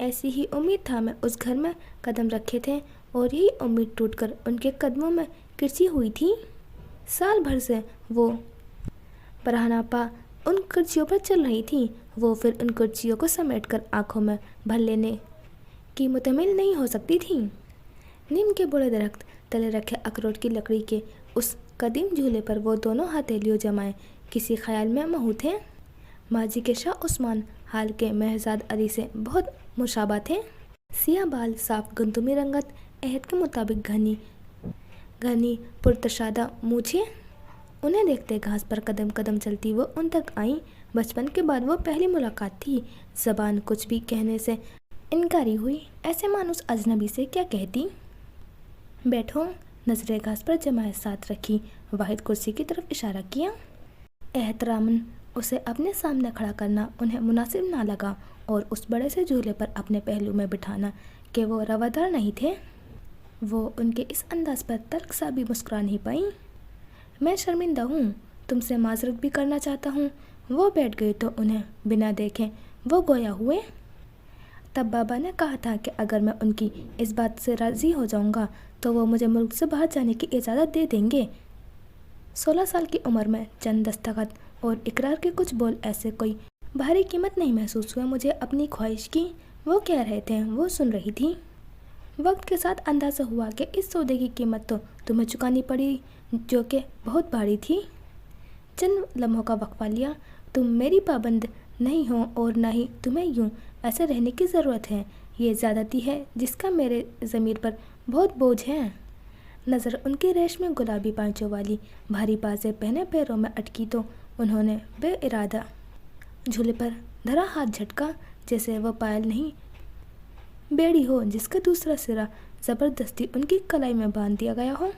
ऐसी ही उम्मीद था मैं उस घर में कदम रखे थे और यही उम्मीद टूटकर उनके कदमों में किरची हुई थी। साल भर से वो बरहनापा उन कुर्सियों पर चल रही थी। वो फिर उन कुर्सियों को समेटकर आंखों में भर लेने की मुतमिल नहीं हो सकती थी। नीम के बड़े दरख्त तले रखे अखरोट की लकड़ी के उस कदीम झूले पर वो दोनों हथेलियों जमाए किसी ख्याल में महू थे। माजी के शाह उस्मान हाल के महजाद अली से बहुत मुशाबा थे। सिया बाल, साफ गंदुमी रंगत, अहद के मुताबिक घनी घनी पुरतशादा मूछे। उन्हें देखते घास पर कदम कदम चलती वो उन तक आई। बचपन के बाद वो पहली मुलाकात थी। ज़बान कुछ भी कहने से इनकारी हुई। ऐसे मानुस अजनबी से क्या कहती। बैठो। नजरें घास पर जमाए साथ रखी। वाहिद कुर्सी की तरफ इशारा किया। एहतरामन उसे अपने सामने खड़ा करना उन्हें मुनासिब ना लगा और उस बड़े से झूले पर अपने पहलू में बिठाना कि वो रवादार नहीं थे। वो उनके इस अंदाज पर तर्क सा भी मुस्कुरा नहीं पाई। मैं शर्मिंदा हूँ, तुमसे माजरत भी करना चाहता हूँ। वो बैठ गई तो उन्हें बिना देखे वो गोया हुए। तब बाबा ने कहा था कि अगर मैं उनकी इस बात से राज़ी हो जाऊँगा तो वो मुझे मुल्क से बाहर जाने की इजाज़त दे देंगे। 16 साल की उम्र में चंद दस्तखत और इकरार के कुछ बोल ऐसे कोई भारी कीमत नहीं महसूस हुए मुझे अपनी ख्वाहिश की। वो कह रहे थे, वो सुन रही थी। वक्त के साथ अंदाज़ा हुआ कि इस सौदे की कीमत तो तुम्हें चुकानी पड़ी, जो कि बहुत भारी थी। चंद लम्हों का वक्फा लिया। तुम मेरी पाबंद नहीं हो और ना ही तुम्हें यूं ऐसे रहने की ज़रूरत है। ये ज़्यादती है जिसका मेरे ज़मीर पर बहुत बोझ है। नज़र उनके रेशमी गुलाबी पांचों वाली भारी बाजें पहने पैरों में अटकी तो उन्होंने बेइरादा झूले पर धरा हाथ झटका, जैसे वह पायल नहीं बेड़ी हो जिसका दूसरा सिरा ज़बरदस्ती उनकी कलाई में बांध दिया गया हो।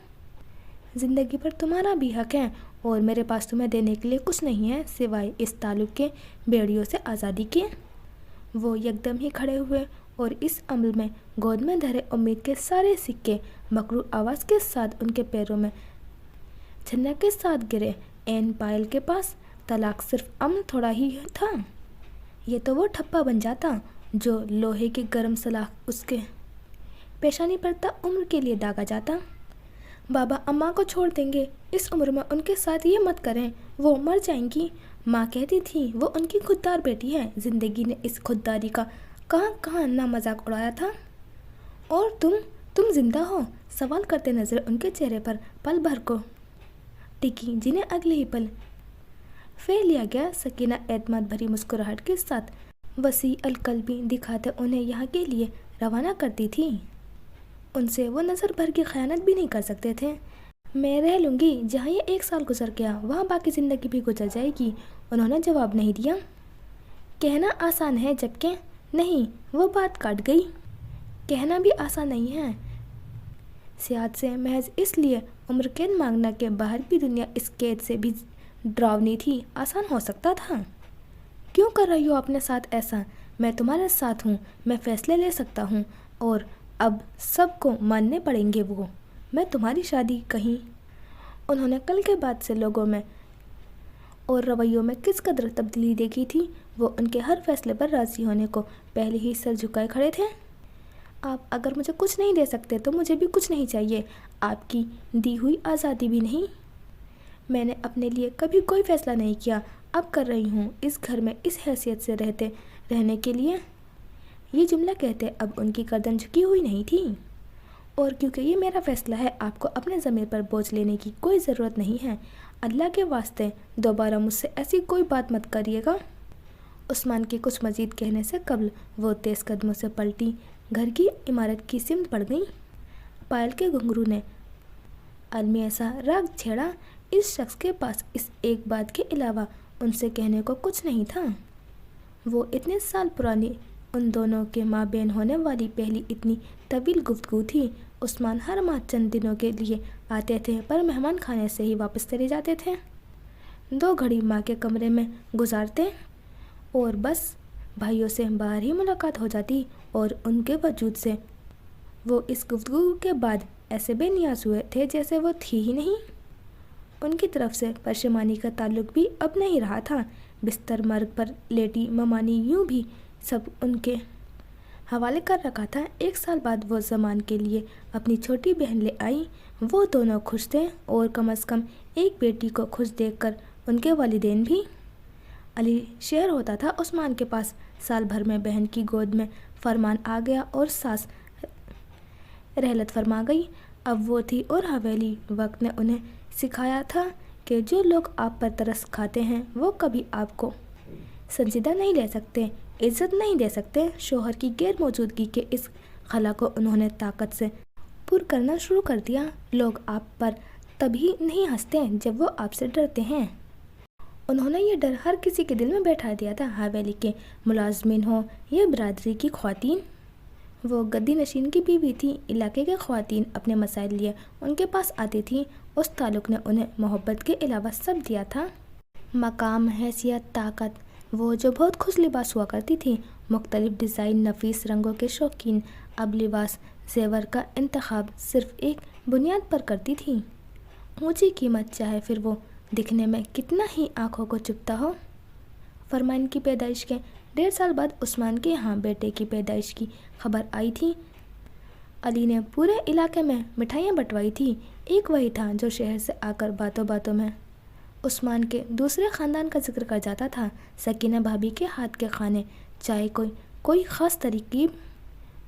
ज़िंदगी पर तुम्हारा भी हक है और मेरे पास तुम्हें देने के लिए कुछ नहीं है सिवाय इस ताल्लुक़ के बेड़ियों से आज़ादी के। वो एकदम ही खड़े हुए और इस अमल में गोद में धरे उम्मीद के सारे सिक्के मकरूर आवाज़ के साथ उनके पैरों में छन्ने के साथ गिरे। एन पायल के पास तलाक सिर्फ अमल थोड़ा ही था। ये तो वो ठप्पा बन जाता। جو لوہے کی گرم سلاخ اس کے پیشانی پر تا عمر کے لیے داغا جاتا۔ بابا اماں کو چھوڑ دیں گے، اس عمر میں ان کے ساتھ یہ مت کریں، وہ مر جائیں گی۔ ماں کہتی تھی وہ ان کی خوددار بیٹی ہے۔ زندگی نے اس خودداری کا کہاں کہاں نہ مذاق اڑایا تھا۔ اور تم زندہ ہو؟ سوال کرتے نظر ان کے چہرے پر پل بھر کو ٹکی، جنہیں اگلے ہی پل پھیر لیا گیا۔ سکینہ اعتماد بھری مسکراہٹ کے ساتھ وسیع القلبی دکھاتے انہیں یہاں کے لیے روانہ کرتی تھی۔ ان سے وہ نظر بھر کی خیانت بھی نہیں کر سکتے تھے۔ میں رہ لوں گی جہاں یہ 1 سال گزر گیا، وہاں باقی زندگی بھی گزر جائے گی۔ انہوں نے جواب نہیں دیا۔ کہنا آسان ہے جبکہ نہیں، وہ بات کاٹ گئی۔ کہنا بھی آسان نہیں ہے۔ سیاحت سے محض اس لیے عمر قید مانگنا کہ باہر کی دنیا اس قید سے بھی ڈراؤنی تھی، آسان ہو سکتا تھا۔ کیوں کر رہی ہو اپنے ساتھ ایسا؟ میں تمہارے ساتھ ہوں، میں فیصلے لے سکتا ہوں، اور اب سب کو ماننے پڑیں گے وہ۔ میں تمہاری شادی کہیں۔ انہوں نے کل کے بعد سے لوگوں میں اور رویوں میں کس قدر تبدیلی دیکھی تھی۔ وہ ان کے ہر فیصلے پر راضی ہونے کو پہلے ہی سر جھکائے کھڑے تھے۔ آپ اگر مجھے کچھ نہیں دے سکتے تو مجھے بھی کچھ نہیں چاہیے، آپ کی دی ہوئی آزادی بھی نہیں۔ میں نے اپنے لیے کبھی کوئی فیصلہ نہیں کیا، اب کر رہی ہوں، اس گھر میں اس حیثیت سے رہنے کے لیے۔ یہ جملہ کہتے اب ان کی گردن جھکی ہوئی نہیں تھی۔ اور کیونکہ یہ میرا فیصلہ ہے، آپ کو اپنے ضمیر پر بوجھ لینے کی کوئی ضرورت نہیں ہے۔ اللہ کے واسطے دوبارہ مجھ سے ایسی کوئی بات مت کریے گا۔ عثمان کے کچھ مزید کہنے سے قبل وہ تیز قدموں سے پلٹی گھر کی عمارت کی سمت بڑھ گئیں۔ پائل کے گھنگرو نے عالمی ایسا راگ چھیڑا، اس شخص کے پاس اس ایک بات کے علاوہ ان سے کہنے کو کچھ نہیں تھا۔ وہ اتنے سال پرانی ان دونوں کے مابین ہونے والی پہلی اتنی طویل گفتگو تھی۔ عثمان ہر ماہ چند دنوں کے لیے آتے تھے، پر مہمان خانے سے ہی واپس چلے جاتے تھے۔ 2 گھڑی ماں کے کمرے میں گزارتے اور بس بھائیوں سے باہر ہی ملاقات ہو جاتی، اور ان کے وجود سے وہ اس گفتگو کے بعد ایسے بے نیاز ہوئے تھے جیسے وہ تھی ہی نہیں۔ ان کی طرف سے پشیمانی کا تعلق بھی اب نہیں رہا تھا۔ بستر مرگ پر لیٹی ممانی یوں بھی سب ان کے حوالے کر رکھا تھا۔ 1 سال بعد وہ زمان کے لیے اپنی چھوٹی بہن لے آئی۔ وہ دونوں خوش تھے، اور کم از کم ایک بیٹی کو خوش دیکھ کر ان کے والدین بھی۔ علی شہر ہوتا تھا عثمان کے پاس۔ سال بھر میں بہن کی گود میں فرمان آ گیا اور ساس رحلت فرما گئی۔ اب وہ تھی، اور حویلی وقت نے انہیں سکھایا تھا کہ جو لوگ آپ پر ترس کھاتے ہیں وہ کبھی آپ کو سنجیدہ نہیں لے سکتے، عزت نہیں دے سکتے۔ شوہر کی غیر موجودگی کے اس خلا کو انہوں نے طاقت سے پر کرنا شروع کر دیا۔ لوگ آپ پر تبھی نہیں ہنستے جب وہ آپ سے ڈرتے ہیں۔ انہوں نے یہ ڈر ہر کسی کے دل میں بیٹھا دیا تھا، حویلی کے ملازمین ہوں یا برادری کی خواتین۔ وہ گدی نشین کی بیوی تھی۔ علاقے کے خواتین اپنے مسائل لیے ان کے پاس آتی تھیں۔ اس تعلق نے انہیں محبت کے علاوہ سب دیا تھا، مقام، حیثیت، طاقت۔ وہ جو بہت خوش لباس ہوا کرتی تھی، مختلف ڈیزائن، نفیس رنگوں کے شوقین، اب لباس زیور کا انتخاب صرف ایک بنیاد پر کرتی تھی، اونچی قیمت، چاہے پھر وہ دکھنے میں کتنا ہی آنکھوں کو چبھتا ہو۔ فرمان کی پیدائش کے 1.5 سال بعد عثمان کے یہاں بیٹے کی پیدائش کی خبر آئی تھی۔ علی نے پورے علاقے میں مٹھائیاں بٹوائی تھی۔ ایک وہی تھا جو شہر سے آ کر باتوں باتوں میں عثمان کے دوسرے خاندان کا ذکر کر جاتا تھا۔ سکینہ بھابھی کے ہاتھ کے کھانے، چائے، کوئی خاص ترکیب۔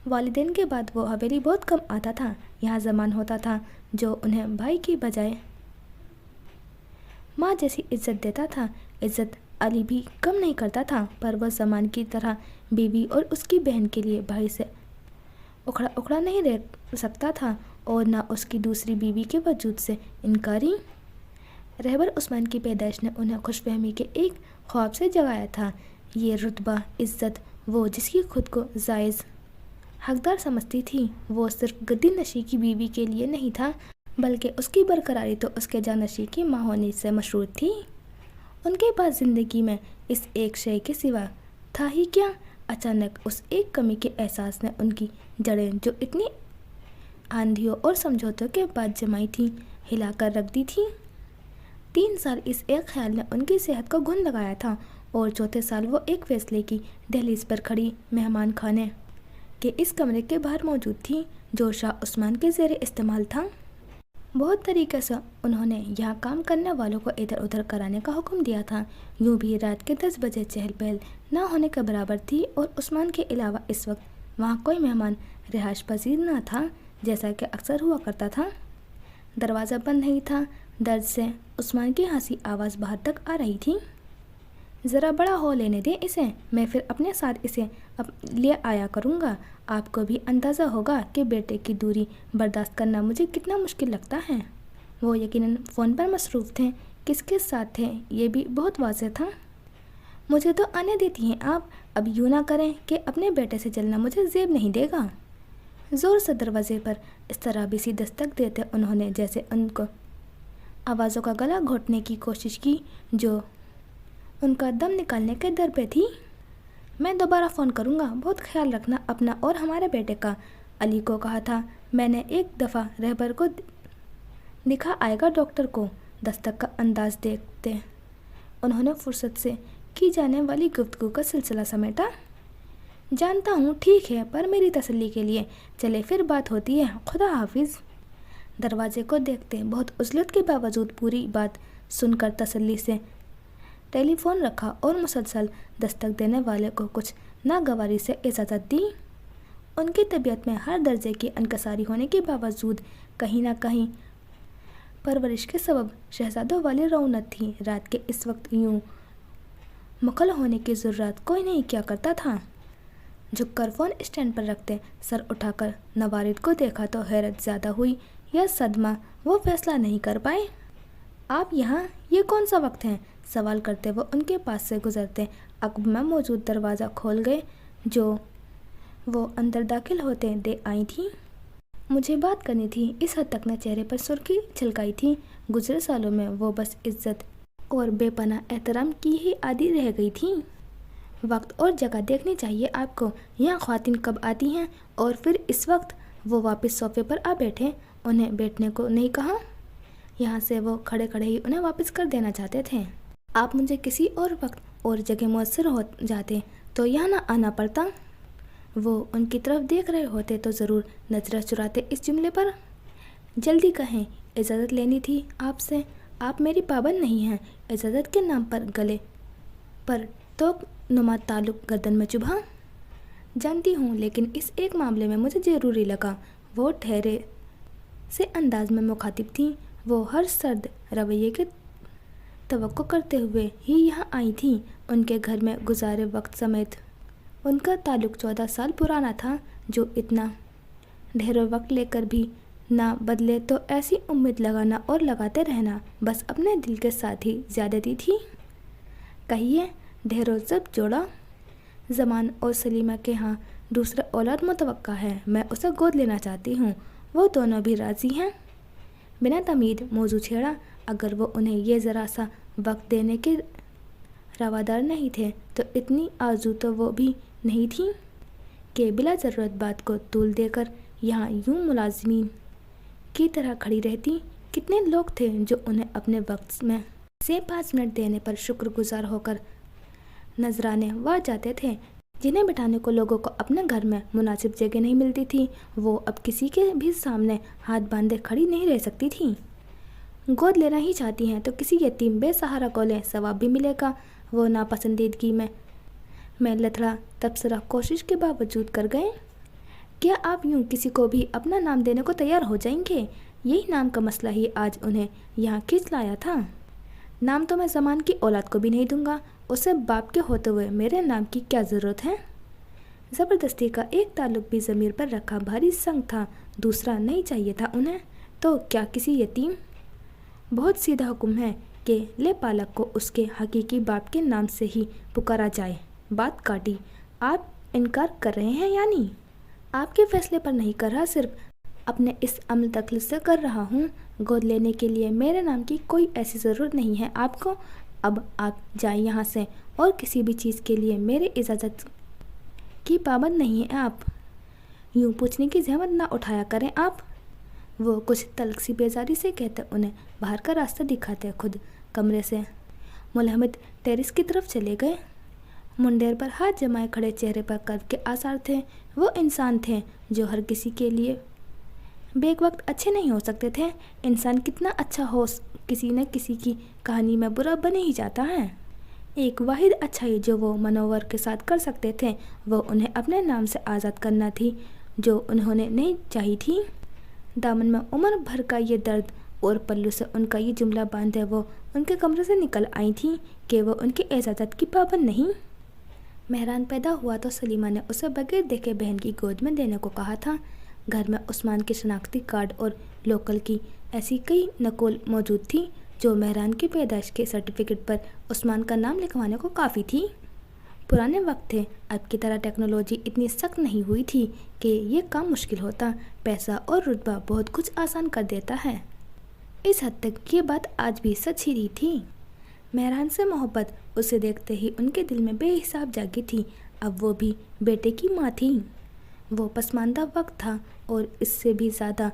والدین کے بعد وہ حویلی بہت کم آتا تھا۔ یہاں زمان ہوتا تھا جو انہیں بھائی کی بجائے ماں جیسی عزت دیتا تھا۔ عزت علی بھی کم نہیں کرتا تھا، پر وہ زمان کی طرح بیوی اور اس کی بہن کے لیے بھائی سے اکھڑا نہیں رہ سکتا تھا، اور نہ اس کی دوسری بیوی کے وجود سے انکاری۔ رہبر عثمان کی پیدائش نے انہیں خوش فہمی کے ایک خواب سے جگایا تھا۔ یہ رتبہ، عزت، وہ جس کی خود کو جائز حقدار سمجھتی تھی، وہ صرف گدی نشی کی بیوی کے لیے نہیں تھا، بلکہ اس کی برقراری تو اس کے جانشی کی ماں ہونے سے مشروط تھی۔ ان کے پاس زندگی میں اس ایک شے کے سوا تھا ہی کیا؟ اچانک اس ایک کمی کے احساس نے ان کی جڑیں جو اتنی آندھیوں اور سمجھوتوں کے بعد جمائی تھیں، ہلا کر رکھ دی تھی۔ 3 साल इस एक ख्याल ने उनकी सेहत को घुन लगाया था और चौथे साल वो एक फैसले की दहलीज पर खड़ी मेहमान खाने के इस कमरे के बाहर मौजूद थी जो शाह उस्मान के ज़ेरे इस्तेमाल था। बहुत तरीके से उन्होंने यहाँ काम करने वालों को इधर उधर कराने का हुक्म दिया था। यूँ भी रात के 10 बजे चहल पहल ना होने के बराबर थी और उस्मान के अलावा इस वक्त वहाँ कोई मेहमान रिहाइश पजीर न था, जैसा कि अक्सर हुआ करता था। दरवाज़ा बंद नहीं था। दर्द से उस्मान की हंसी आवाज़ बाहर तक आ रही थी। ज़रा बड़ा हो लेने दें इसे, मैं फिर अपने साथ इसे ले आया करूँगा। आपको भी अंदाज़ा होगा कि बेटे की दूरी बर्दाश्त करना मुझे कितना मुश्किल लगता है। वो यकीनन फ़ोन पर मसरूफ़ थे, किसके साथ थे ये भी बहुत वाज़ेह था। मुझे तो आने देती हैं आप, अब यूँ ना करें कि अपने बेटे से जलना मुझे ज़ेब नहीं देगा। ज़ोर से दरवाजे पर इस तरह भी सी दस्तक देते उन्होंने जैसे उनको आवाज़ों का गला घोटने की कोशिश की जो उनका दम निकालने के दर पे थी। मैं दोबारा फ़ोन करूँगा, बहुत ख्याल रखना अपना और हमारे बेटे का, अली को कहा था मैंने एक दफ़ा रहबर को दिखा आएगा डॉक्टर को। दस्तक का अंदाज़ देखते उन्होंने फुर्सत से की जाने वाली गुफ्तगू का सिलसिला समेटा। जानता हूँ, ठीक है, पर मेरी तसल्ली के लिए चले फिर बात होती है, खुदा हाफिज़। दरवाजे को देखते बहुत उजलत के बावजूद पूरी बात सुनकर तसल्ली से टेलीफोन रखा और मुसलसल दस्तक देने वाले को कुछ नागवारी से इजाज़त दी। उनकी तबीयत में हर दर्जे की इनकसारी होने के बावजूद कहीं ना कहीं परवरिश के सबब शहजादों वाली रौनक थी। रात के इस वक्त यूँ मुखल होने की ज़रूरत कोई नहीं क्या करता था। झुककर फ़ोन स्टैंड पर रखते सर उठाकर नवारिद को देखा तो हैरत ज़्यादा हुई या सदमा वो फैसला नहीं कर पाए। आप यहाँ, ये कौन सा वक्त है? सवाल करते वो उनके पास से गुजरते अकब में मौजूद दरवाज़ा खोल गए जो वो अंदर दाखिल होते दे आई थी। मुझे बात करनी थी। इस हद तक ने चेहरे पर सुर्खी छलकाई थी। गुज़रे सालों में वो बस इज्जत और बेपनाह एहतराम की ही आदी रह गई थी। वक्त और जगह देखनी चाहिए आपको। यहाँ ख्वातीन कब आती हैं? और फिर इस वक्त वो वापस सोफे पर आ बैठे। उन्हें बैठने को नहीं कहा। यहाँ से वो खड़े खड़े ही उन्हें वापस कर देना चाहते थे। आप मुझे किसी और वक्त और जगह मुयस्सर हो जाते तो यहाँ ना आना पड़ता। वो उनकी तरफ देख रहे होते तो ज़रूर नजर चुराते इस जुमले पर। जल्दी कहें, इजाज़त लेनी थी आपसे। आप मेरी पाबंद नहीं हैं। इजाज़त के नाम पर गले पर तो नुमा ताल्लुक़ गर्दन में चुभा। जानती हूँ, लेकिन इस एक मामले में मुझे ज़रूरी लगा। वो ठहरे से अंदाज में मुखातिब थी। वो हर सर्द रवैये के तवक्को करते हुए ही यहाँ आई थी। उनके घर में गुजारे वक्त समेत उनका ताल्लुक़ 14 साल पुराना था, जो इतना ढेरों वक्त लेकर भी ना बदले तो ऐसी उम्मीद लगाना और लगाते रहना बस अपने दिल के साथ ही ज़्यादती थी। कहिए, ढेरों जब जोड़ा। ज़मान और सलीमा के यहाँ दूसरा औलाद मुतवक्का है। मैं उसे गोद लेना चाहती हूँ। वो दोनों भी राज़ी हैं। बिना तमीद मौजू छेड़ा। अगर वो उन्हें ये ज़रा सा वक्त देने के रवादार नहीं थे तो इतनी आरज़ू तो वो भी नहीं थी कि बिला ज़रूरत बात को तूल देकर यहाँ यूँ मुलाजिमीन की तरह खड़ी रहती। कितने लोग थे जो उन्हें अपने वक्त में से 5 मिनट देने पर शुक्रगुजार होकर नजराने वा जाते थे। जिन्हें बिठाने को लोगों को अपने घर में मुनासिब जगह नहीं मिलती थी, वो अब किसी के भी सामने हाथ बांधे खड़ी नहीं रह सकती थी। गोद लेना ही चाहती हैं तो किसी यतीम बेसहारा को लें, सवाब भी मिलेगा। वो नापसंदीदगी में लथड़ा तबसरा कोशिश के बावजूद कर गए। क्या आप यूँ किसी को भी अपना नाम देने को तैयार हो जाएंगे? यही नाम का मसला ही आज उन्हें यहाँ खींच लाया था। नाम तो मैं ज़मान की औलाद को भी नहीं दूंगा। उसे बाप के होते हुए मेरे नाम की क्या ज़रूरत है? ज़बरदस्ती का एक ताल्लुक भी ज़मीर पर रखा भारी संग था। दूसरा नहीं चाहिए था उन्हें। तो क्या किसी यतीम? बहुत सीधा हुक्म है कि ले पालक को उसके हकीकी बाप के नाम से ही पुकारा जाए। बात काटी। आप इनकार कर रहे हैं? यानी आपके फैसले पर नहीं कर रहा, सिर्फ अपने इस अमल तकलीफ से कर रहा हूँ। गोद लेने के लिए मेरे नाम की कोई ऐसी ज़रूरत नहीं है आपको। अब आप जाएं यहाँ से और किसी भी चीज़ के लिए मेरी इजाज़त की पाबंद नहीं है आप। यूँ पूछने की जहमत ना उठाया करें आप। वो कुछ तल्ख सी बेजारी से कहते उन्हें बाहर का रास्ता दिखाते खुद कमरे से मुलहमित टेरिस की तरफ चले गए। मुंडेर पर हाथ जमाए खड़े चेहरे पर कर्व के आसार थे। वो इंसान थे जो हर किसी के लिए बेक वक्त अच्छे नहीं हो सकते थे। इंसान कितना अच्छा हो, किसी न किसी की कहानी में बुरा बन ही जाता है। एक वाहिद अच्छाई जो वो मनोवर के साथ कर सकते थे वो उन्हें अपने नाम से आज़ाद करना थी, जो उन्होंने नहीं चाही थी। दामन में उम्र भर का ये दर्द और पल्लू से उनका ये जुमला बांधे वो उनके कमरे से निकल आई थी कि वो उनकी इजाज़त की पाबंद नहीं। मेहरान पैदा हुआ तो सलीमा ने उसे बगैर देखे बहन की गोद में देने को कहा था। घर में उस्मान के शनाख्ती कार्ड और लोकल की ऐसी कई नकल मौजूद थी जो मेहरान की पैदाइश के सर्टिफिकेट पर उस्मान का नाम लिखवाने को काफ़ी थी। पुराने वक्त थे, अब की तरह टेक्नोलॉजी इतनी सख्त नहीं हुई थी कि ये काम मुश्किल होता। पैसा और रुतबा बहुत कुछ आसान कर देता है। इस हद तक ये बात आज भी सच ही रही थी। मेहरान से मोहब्बत उसे देखते ही उनके दिल में बेहिसाब जागी थी। अब वो भी बेटे की माँ थी। वो पसमानदा वक्त था और इससे भी ज़्यादा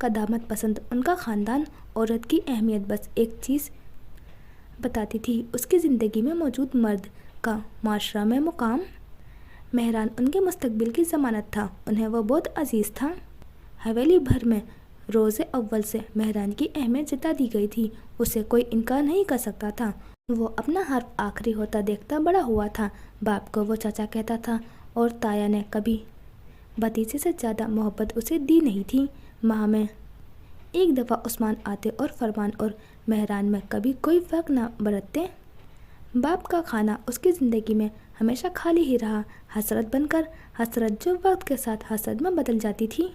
कदामत पसंद उनका ख़ानदान। औरत की अहमियत बस एक चीज़ बताती थी, उसकी ज़िंदगी में मौजूद मर्द का माशरा में मुकाम। मेहरान उनके मुस्तकबिल की ज़मानत था, उन्हें वो बहुत अजीज़ था। हवेली भर में रोज़े अव्वल से मेहरान की अहमियत जता दी गई थी। उसे कोई इनकार नहीं कर सकता था। वो अपना हर्फ आखिरी होता देखता बड़ा हुआ था। बाप को वो चाचा कहता था और ताया ने कभी भतीजे से ज़्यादा मोहब्बत उसे दी नहीं थी। माह में एक दफ़ा उस्मान आते और फरमान और मेहरान में कभी कोई फ़र्क न बरतते। बाप का खाना उसकी ज़िंदगी में हमेशा खाली ही रहा, हसरत बनकर, हसरत जो वक्त के साथ हसरत में बदल जाती थी।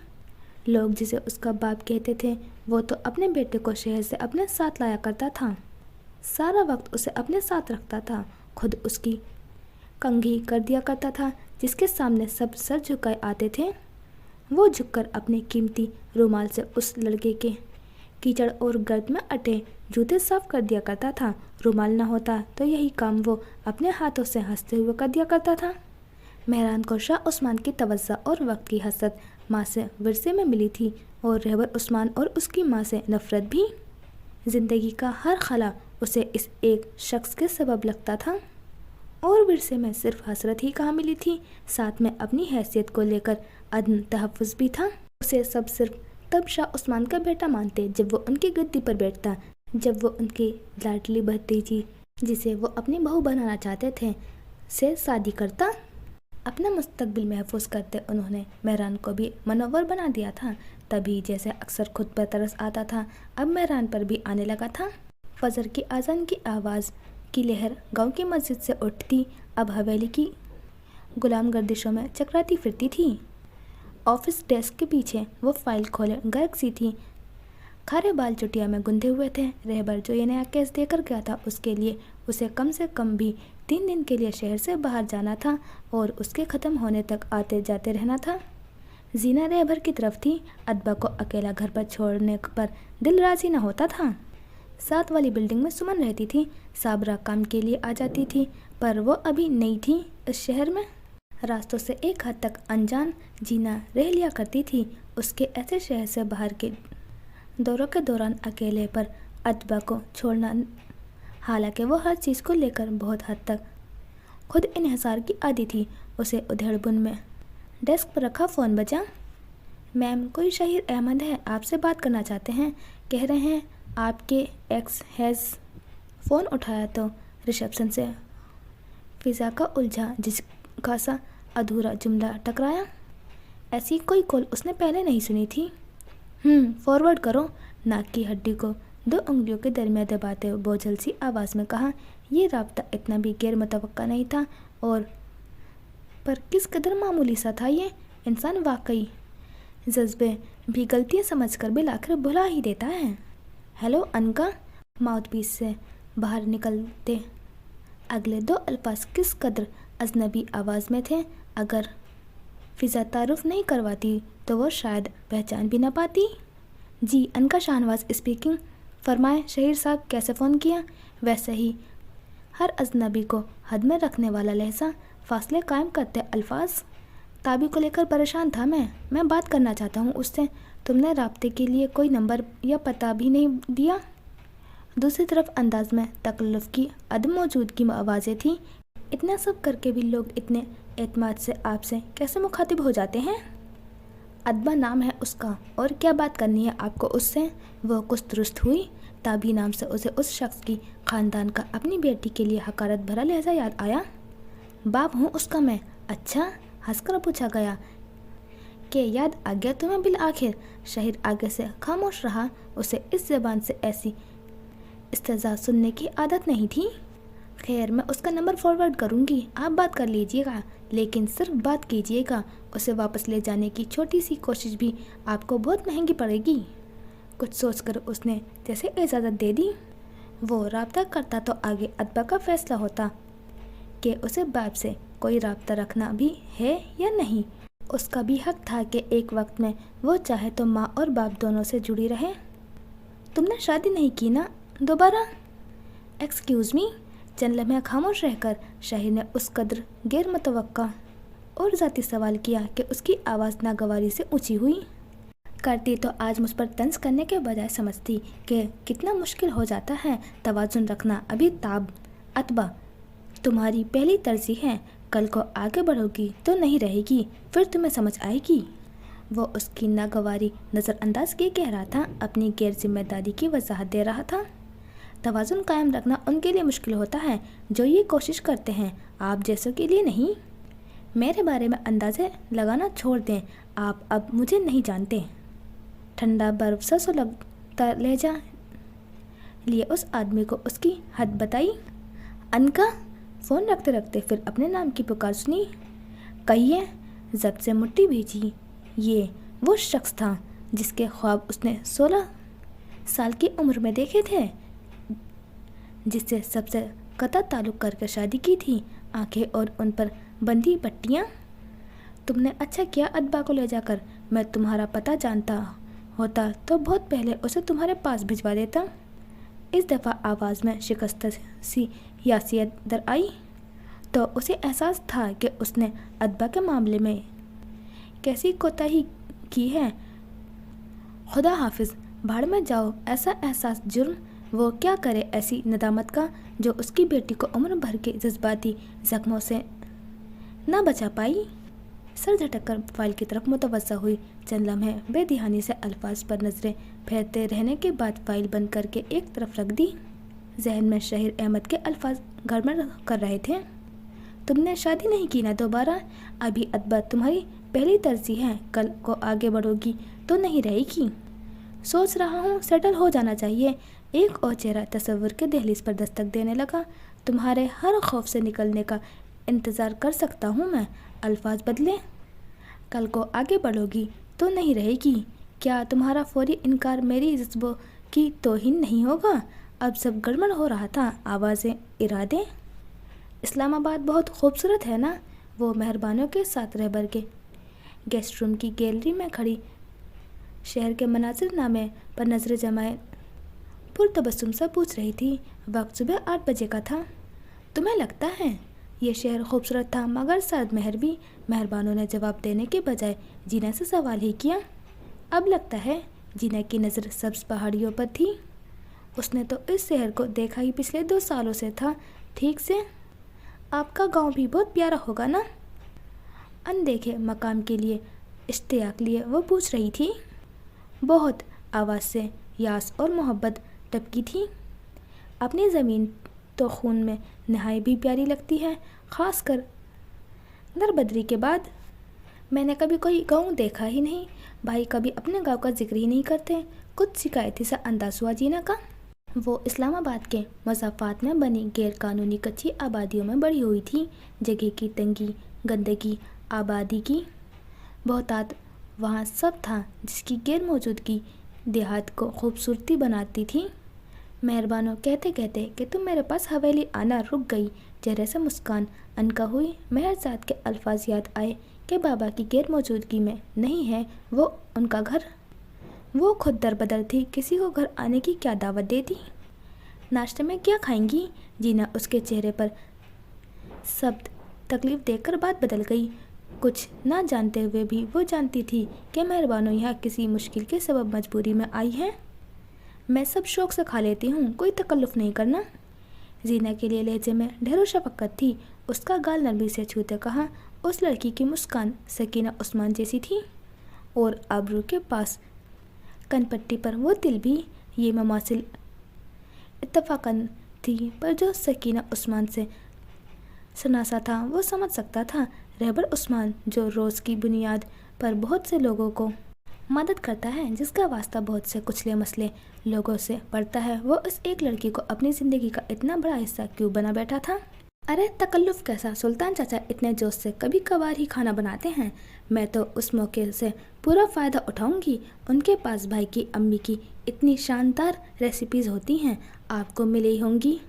लोग जिसे उसका बाप कहते थे वो तो अपने बेटे को शहर से अपने साथ लाया करता था, सारा वक्त उसे अपने साथ रखता था, खुद उसकी कंघी कर दिया करता था। जिसके सामने सब सर झुकाए आते थे वो झुककर अपने कीमती रुमाल से उस लड़के के कीचड़ और गर्द में अटे जूते साफ कर दिया करता था। रुमाल न होता तो यही काम वो अपने हाथों से हंसते हुए कर दिया करता था। मेहरान को शाह उस्मान की तवज्जो और वक्त की हसरत माँ से विरसे में मिली थी और रहबर उस्मान और उसकी माँ से नफ़रत भी। ज़िंदगी का हर खला उसे इस एक शख्स के सबब लगता था और विरसे में सिर्फ हसरत ही कहाँ मिली थी, साथ में अपनी हैसियत को लेकर अदम तहफ़्फ़ुज़ भी था। उसे सब सिर्फ तब शाह उस्मान का बेटा मानते जब वो उनकी गद्दी पर बैठता, जब वो उनकी लाडली भतीजी जिसे वो अपनी बहू बनाना चाहते थे से शादी करता। अपना मुस्तकबिल महफूज करते उन्होंने मेहरान को भी मनोवर बना दिया था। तभी जैसे अक्सर खुद पर तरस आता था, अब मेहरान पर भी आने लगा था। फजर की आज़ान की आवाज़ की लहर गांव की मस्जिद से उठती अब हवेली की गुलाम गर्दिशों में चकराती फिरती थी। ऑफिस डेस्क के पीछे वो फाइल खोले गर्क सी थी। खारे बाल चुटिया में गुंदे हुए थे। रहबर जो ये नया केस देकर गया था उसके लिए उसे कम से कम भी 3 दिन के लिए शहर से बाहर जाना था और उसके ख़त्म होने तक आते जाते रहना था। जीना रहबर की तरफ थी। अदबा को अकेला घर पर छोड़ने पर दिल राज़ी न होता था। साथ वाली बिल्डिंग में सुमन रहती थी। साबरा काम के लिए आ जाती थी पर वो अभी नई थी इस शहर में। रास्तों से एक हद तक अनजान जीना रह लिया करती थी। उसके ऐसे शहर से बाहर के दौरों के दौरान अकेले पर अदबा को छोड़ना, हालांकि वो हर चीज़ को लेकर बहुत हद तक खुद इन्हिसार की आदी थी। उसे उधेड़बुन में डेस्क पर रखा फ़ोन बजा। मैम, कोई शहीर अहमद है, आपसे बात करना चाहते हैं, कह रहे हैं आपके एक्स हैज़। फ़ोन उठाया तो रिसेप्शन से फ़िज़ा का उलझा जिसका सा अधूरा जुमला टकराया। ऐसी कोई कॉल उसने पहले नहीं सुनी थी। फॉरवर्ड करो। नाक की हड्डी को 2 उंगलियों के दरमियान दबाते हुए बोझल सी आवाज़ में कहा। यह राब्ता इतना भी गैर मुतवक्का नहीं था और पर किस कदर मामूली सा था। ये इंसान वाकई जज्बे भी गलतियाँ समझकर बिलाकर भुला ही देता है। हेलो अनका। माउथपीस से बाहर निकलते अगले 2 अल्फाज किस कदर अजनबी आवाज़ में थे। अगर फ़िज़ा तारुफ नहीं करवाती तो वो शायद पहचान भी ना पाती। जी, अनका शाहनवाज स्पीकिंग। फरमाएं शहीर साहब, कैसे फ़ोन किया। वैसे ही हर अजनबी को हद में रखने वाला लहजा, फासले कायम करते अल्फाज। ताबी को लेकर परेशान था मैं बात करना चाहता हूँ उससे। तुमने राब्ते के लिए कोई नंबर या पता भी नहीं दिया। दूसरी तरफ अंदाज में तकल्लुफ़ की अदम मौजूदगी में आवाज़ें थीं। इतना सब करके भी लोग इतने एतमाद से आपसे कैसे मुखातिब हो जाते हैं? अदबा नाम है उसका, और क्या बात करनी है आपको उससे? वो कुछ दुरुस्त हुई। ताबी नाम से उसे उस शख्स की ख़ानदान का अपनी बेटी के लिए हकारत भरा लहजा याद आया। बाप हूँ उसका मैं। अच्छा, हंसकर पूछा गया कि याद आ गया तुम्हें बिल आखिर? शहीर आगे से खामोश रहा। उसे इस ज़बान से ऐसी इस्तेज़ा सुनने की आदत नहीं थी। खैर, मैं उसका नंबर फॉरवर्ड करूँगी, आप बात कर लीजिएगा, लेकिन सिर्फ बात कीजिएगा। उसे वापस ले जाने की छोटी सी कोशिश भी आपको बहुत महंगी पड़ेगी। कुछ सोचकर उसने जैसे इजाज़त दे दी। वो राब्ता करता तो आगे अदबा का फैसला होता कि उसे बाप से कोई राब्ता रखना भी है या नहीं। उसका भी हक था कि एक वक्त में वो चाहे तो माँ और बाप दोनों से जुड़ी रहे। तुमने शादी नहीं की ना दोबारा? Excuse me. चंद लम्हे खामोश रहकर शाहिर ने उस कदर गैर मुतवक्का और ज़ाती सवाल किया कि उसकी आवाज़ नागवारी से ऊंची हुई। करती तो आज मुझ पर तंज करने के बजाय समझती कि कितना मुश्किल हो जाता है तवाज़ुन रखना। अभी ताब अतबा तुम्हारी पहली तरजीह है, कल को आगे बढ़ोगी तो नहीं रहेगी, फिर तुम्हें समझ आएगी। वो उसकी नागवारी नज़रअंदाज किए कह रहा था, अपनी गैर जिम्मेदारी की वजाहत दे रहा था। तवाज़ुन कायम रखना उनके लिए मुश्किल होता है जो ये कोशिश करते हैं, आप जैसों के लिए नहीं। मेरे बारे में अंदाज़े लगाना छोड़ दें, आप अब मुझे नहीं जानते। ठंडा बर्फ सा सुलगता लहजा लिए उस आदमी को उसकी हद बताई। अनका। फ़ोन रखते रखते फिर अपने नाम की पुकार सुनी। कहिए। जब से मुट्ठी भीजी। ये वो शख्स था जिसके ख्वाब उसने 16 साल की उम्र में देखे थे, जिससे सबसे कतई ताल्लुक़ करके शादी की थी। आंखें और उन पर बंधी पट्टियाँ। तुमने अच्छा किया अदबा को ले जाकर। मैं तुम्हारा पता जानता होता तो बहुत पहले उसे तुम्हारे पास भिजवा देता। इस दफ़ा आवाज़ में शिकस्त सी यासियत दर आई तो उसे एहसास था कि उसने अदबा के मामले में कैसी कोताही की है। खुदा हाफिज़, भाड़ में जाओ। ऐसा एहसास जुर्म। वो क्या करे ऐसी नदामत का जो उसकी बेटी को उम्र भर के जज्बाती ज़ख्मों से न बचा पाई। सर झटक फाइल की तरफ मुतवज्जा हुई। चंद लम्हे बेध्यानी से अल्फाज पर नज़रें फेरते रहने के बाद फाइल बंद करके एक तरफ रख दी। जहन में शहीर अहमद के अल्फाज गड़बड़ कर रहे थे। तुमने शादी नहीं की ना दोबारा? अभी अदबा तुम्हारी पहली तरजीह है, कल को आगे बढ़ोगी तो नहीं रहेगी। सोच रहा हूँ सेटल हो जाना चाहिए। एक और चेहरा तस्वुर के दहलीज पर दस्तक देने लगा। तुम्हारे हर खौफ से निकलने का इंतज़ार कर सकता हूँ मैं। अल्फाज बदले। कल को आगे बढ़ोगी तो नहीं रहेगी। क्या तुम्हारा फौरी इनकार मेरी जज्बों की तौहीन नहीं होगा? अब सब गड़बड़ हो रहा था। आवाज़ें, इरादे। इस्लामाबाद बहुत खूबसूरत है ना? वो मेहरबानों के साथ रहबर के गेस्ट रूम की गैलरी में खड़ी शहर के मनाजिर नामे पर नज़र जमाए पुरतबस्सुम सा पूछ रही थी। वक्त सुबह 8 बजे का था। तुम्हें लगता है ये शहर खूबसूरत था मगर सर्द महर भी? मेहरबानों ने जवाब देने के बजाय जीना से सवाल ही किया। अब लगता है। जीना की नज़र सब्ज़ पहाड़ियों पर थी। उसने तो इस शहर को देखा ही पिछले 2 सालों से था ठीक से। आपका गांव भी बहुत प्यारा होगा ना? अनदेखे मकाम के लिए इश्तियाक लिए वो पूछ रही थी। बहुत। आवाज़ से यास और मोहब्बत टपकी थी। अपनी ज़मीन तो खून में नहाई भी प्यारी लगती है, ख़ासकर नरबदरी के बाद। मैंने कभी कोई गांव देखा ही नहीं। भाई कभी अपने गांव का जिक्र ही नहीं करते। कुछ शिकायती सा अंदाज हुआ जीना का। वो इस्लामाबाद के मज़ाफ़ात में बनी गैर कानूनी कच्ची आबादियों में बड़ी हुई थी। जगह की तंगी, गंदगी, आबादी की बहुतात, वहाँ सब था जिसकी गैर मौजूदगी देहात को खूबसूरती बनाती थी। मेहरबानों कहते कहते कि तुम मेरे पास हवेली आना रुक गई। चेहरे से मुस्कान अनका हुई। मेहरजाद के अल्फाज याद आए कि बाबा की गैर मौजूदगी में नहीं है वो उनका घर। वो खुद दरबदर थी, किसी को घर आने की क्या दावत देती। नाश्ते में क्या खाएंगी? जीना उसके चेहरे पर शब्द तकलीफ़ देखकर बात बदल गई। कुछ ना जानते हुए भी वो जानती थी कि मेहरबानों यहाँ किसी मुश्किल के सबब मजबूरी में आई है। मैं सब शौक से खा लेती हूँ, कोई तकल्लुफ़ नहीं करना। जीना के लिए लहजे में ढेरों शफ़क़त थी। उसका गाल नरमी से छूते कहा। उस लड़की की मुस्कान सकीना उस्मान जैसी थी और आबरू के पास कनपट्टी पर वो तिल भी ये ममासिल इत्तफ़ाक़न थी, पर जो सकीना उस्मान से शनासा था वो समझ सकता था। रहबर उस्मान जो रोज़ की बुनियाद पर बहुत से लोगों को मदद करता है, जिसका वास्ता बहुत से कुचले मसले लोगों से पड़ता है, वो इस एक लड़की को अपनी ज़िंदगी का इतना बड़ा हिस्सा क्यों बना बैठा था। अरे तकल्लुफ़ कैसा, सुल्तान चाचा इतने जोश से कभी कभार ही खाना बनाते हैं। मैं तो उस मौके से पूरा फ़ायदा उठाऊंगी। उनके पास भाई की अम्मी की इतनी शानदार रेसिपीज़ होती हैं, आपको मिली होंगी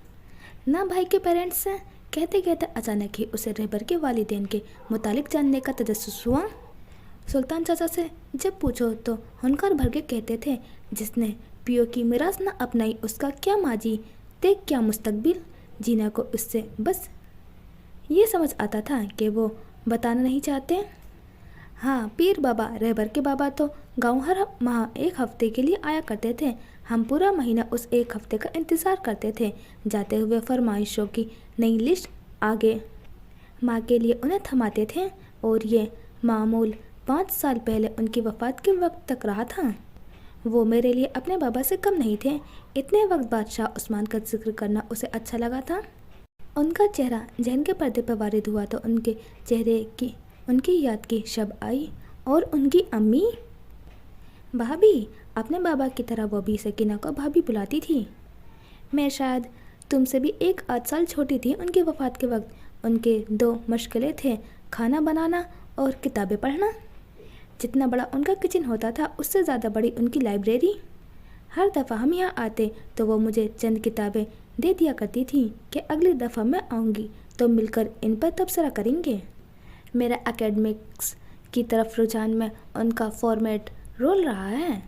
ना भाई के पेरेंट्स से। कहते कहते अचानक ही उसे रहबर के वालिदैन के मुतालिक जानने का तजस्सुस हुआ। सुल्तान चाचा से जब पूछो तो हुनकर भर के कहते थे, जिसने पियो की मिरास न अपनाई उसका क्या माजी ते क्या मुस्तकबिल। जीना को उससे बस ये समझ आता था कि वो बताना नहीं चाहते। हाँ, पीर बाबा रहबर के बाबा तो गांव हर माह एक हफ्ते के लिए आया करते थे। हम पूरा महीना उस एक हफ्ते का इंतज़ार करते थे। जाते हुए फरमाइशों की नई लिस्ट आगे माँ के लिए उन्हें थमाते थे और ये मामूल 5 साल पहले उनकी वफ़ात के वक्त तक रहा था। वो मेरे लिए अपने बाबा से कम नहीं थे। इतने वक्त बाद शाह उस्मान का जिक्र करना उसे अच्छा लगा था। उनका चेहरा जहन के पर्दे पर वारिद हुआ तो उनके चेहरे की उनकी याद की शब आई और उनकी अम्मी भाभी, अपने बाबा की तरह वो भी सकीना को भाभी बुलाती थी। मैं शायद तुमसे भी 1 आध साल छोटी थी उनकी वफ़ात के वक्त। उनके 2 मशगले थे, खाना बनाना और किताबें पढ़ना। जितना बड़ा उनका किचन होता था उससे ज़्यादा बड़ी उनकी लाइब्रेरी। हर दफ़ा हम यहाँ आते तो वो मुझे चंद किताबें दे दिया करती थी कि अगली दफ़ा मैं आऊँगी तो मिलकर इन पर तबसरा करेंगे। मेरा एकेडमिक्स की तरफ रुझान में उनका फॉर्मेट रोल रहा है,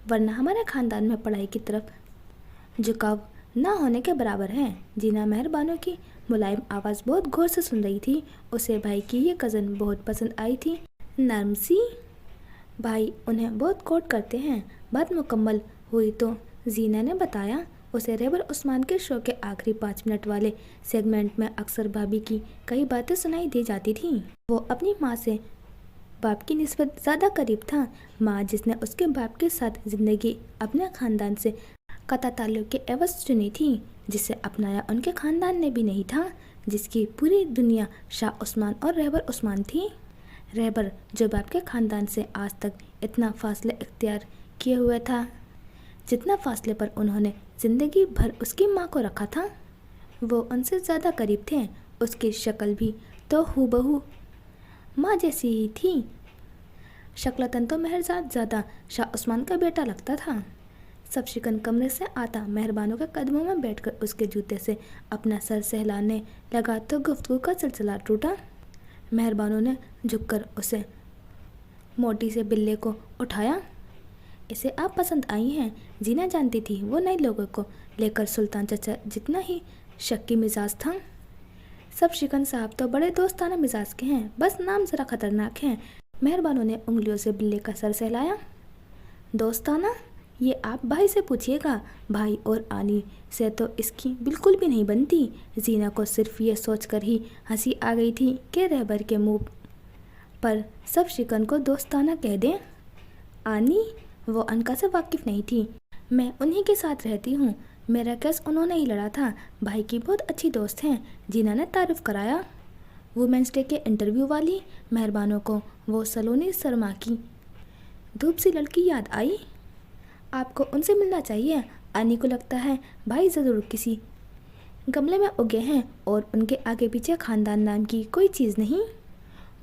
वरना हमारे ख़ानदान में पढ़ाई की तरफ झुकाव ना होने के बराबर है। जीना मेहरबानों की मुलायम आवाज़ बहुत गौर से सुन रही थी। उसे भाई की ये कज़न बहुत पसंद आई थी, नर्म सी। भाई उन्हें बहुत कोट करते हैं। बात मुकम्मल हुई तो जीना ने बताया, उसे रहबर उस्मान के शो के आखिरी 5 मिनट वाले सेगमेंट में अक्सर भाभी की कई बातें सुनाई दी जाती थीं। वो अपनी माँ से बाप की निस्बत ज़्यादा करीब था। माँ जिसने उसके बाप के साथ ज़िंदगी अपने ख़ानदान से कता ताल्लुक़ के एवज़ चुनी थी, जिसे अपनाया उनके ख़ानदान ने भी नहीं था, जिसकी पूरी दुनिया शाह उस्मान और रहबर उस्मान थी। रहबर जो बाप के ख़ानदान से आज तक इतना फासले इख्तियार किए हुए था जितना फासले पर उन्होंने ज़िंदगी भर उसकी माँ को रखा था। वो उनसे ज़्यादा करीब थे। उसकी शक्ल भी तो हूबहू माँ जैसी ही थी। शक्लतन तो मेहरजाद ज़्यादा शाह उस्मान का बेटा लगता था। सब शिकन कमरे से आता मेहरबानों के कदमों में बैठकर उसके जूते से अपना सर सहलाने लगा तो गुफ्तगू का सिलसिला टूटा। मेहरबानों ने झुककर उसे मोटी से बिल्ले को उठाया। इसे आप पसंद आई हैं। जीना जानती थी वो नए लोगों को लेकर सुल्तान चाचा जितना ही शक्की मिजाज था। सब शिकन साहब तो बड़े दोस्ताना मिजाज के हैं, बस नाम ज़रा ख़तरनाक हैं। मेहरबानों ने उंगलियों से बिल्ले का सर सहलाया। दोस्ताना? ये आप भाई से पूछिएगा। भाई और आनी से तो इसकी बिल्कुल भी नहीं बनती। जीना को सिर्फ ये सोचकर ही हंसी आ गई थी कि रहबर के मुंह पर सब शिकन को दोस्ताना कह दें। आनी? वो अनका से वाकिफ़ नहीं थी। मैं उन्हीं के साथ रहती हूँ। मेरा केस उन्होंने ही लड़ा था। भाई की बहुत अच्छी दोस्त हैं, जीना ने तारुफ कराया। वुमेंस डे के इंटरव्यू वाली। मेहरबानों को वो सलोनी शर्मा की धूप सी लड़की याद आई। आपको उनसे मिलना चाहिए। आनी को लगता है भाई ज़रूर किसी गमले में उगे हैं और उनके आगे पीछे ख़ानदान नाम की कोई चीज़ नहीं।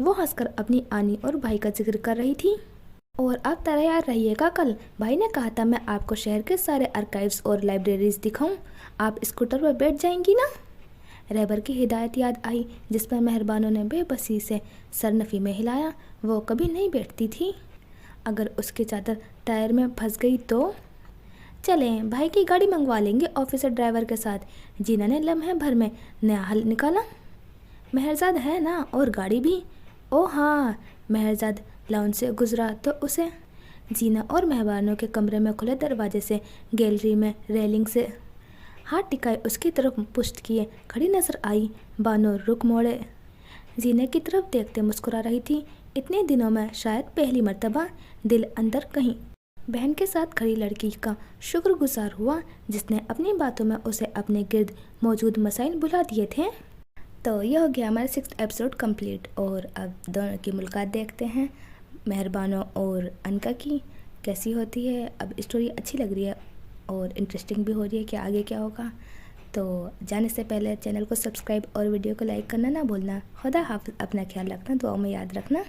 वो हंसकर अपनी आनी और भाई का जिक्र कर रही थी। और आप तैयार रहिएगा, कल भाई ने कहा था मैं आपको शहर के सारे आर्काइव्स और लाइब्रेरीज दिखाऊं। आप स्कूटर पर बैठ जाएंगी ना? रहबर की हिदायत याद आई, जिस पर मेहरबानों ने बेबसी से सरनफी में हिलाया। वो कभी नहीं बैठती थी। अगर उसकी चादर टायर में फंस गई तो? चलें, भाई की गाड़ी मंगवा लेंगे ऑफिसर ड्राइवर के साथ। जीना ने लम्हे भर में नया हल निकाला। मेहरजाद है ना, और गाड़ी भी। ओ हाँ, मेहरजाद लाउन से गुजरा तो उसे زینا اور مہمانوں کے کمرے میں کھلے دروازے سے گیلری میں ریلنگ سے ہاتھ ٹکائے اس کی طرف پشت کیے کھڑی نظر آئی۔ بانو رخ موڑے زینا کی طرف دیکھتے مسکرا رہی تھی۔ اتنے دنوں میں شاید پہلی مرتبہ دل اندر کہیں بہن کے ساتھ کھڑی لڑکی کا شکر گزار ہوا جس نے اپنی باتوں میں اسے اپنے گرد موجود مسائل بھلا دیے تھے۔ تو یہ ہو گیا ہمارا 6 ایپیسوڈ کمپلیٹ، اور اب دونوں کی ملاقات دیکھتے ہیں مہربانو اور انکا کی کیسی ہوتی ہے۔ اب اسٹوری اچھی لگ رہی ہے اور انٹرسٹنگ بھی ہو رہی ہے کہ آگے کیا ہوگا۔ تو جانے سے پہلے چینل کو سبسکرائب اور ویڈیو کو لائک کرنا نہ بھولنا۔ خدا حافظ، اپنا خیال رکھنا، دعاؤں میں یاد رکھنا۔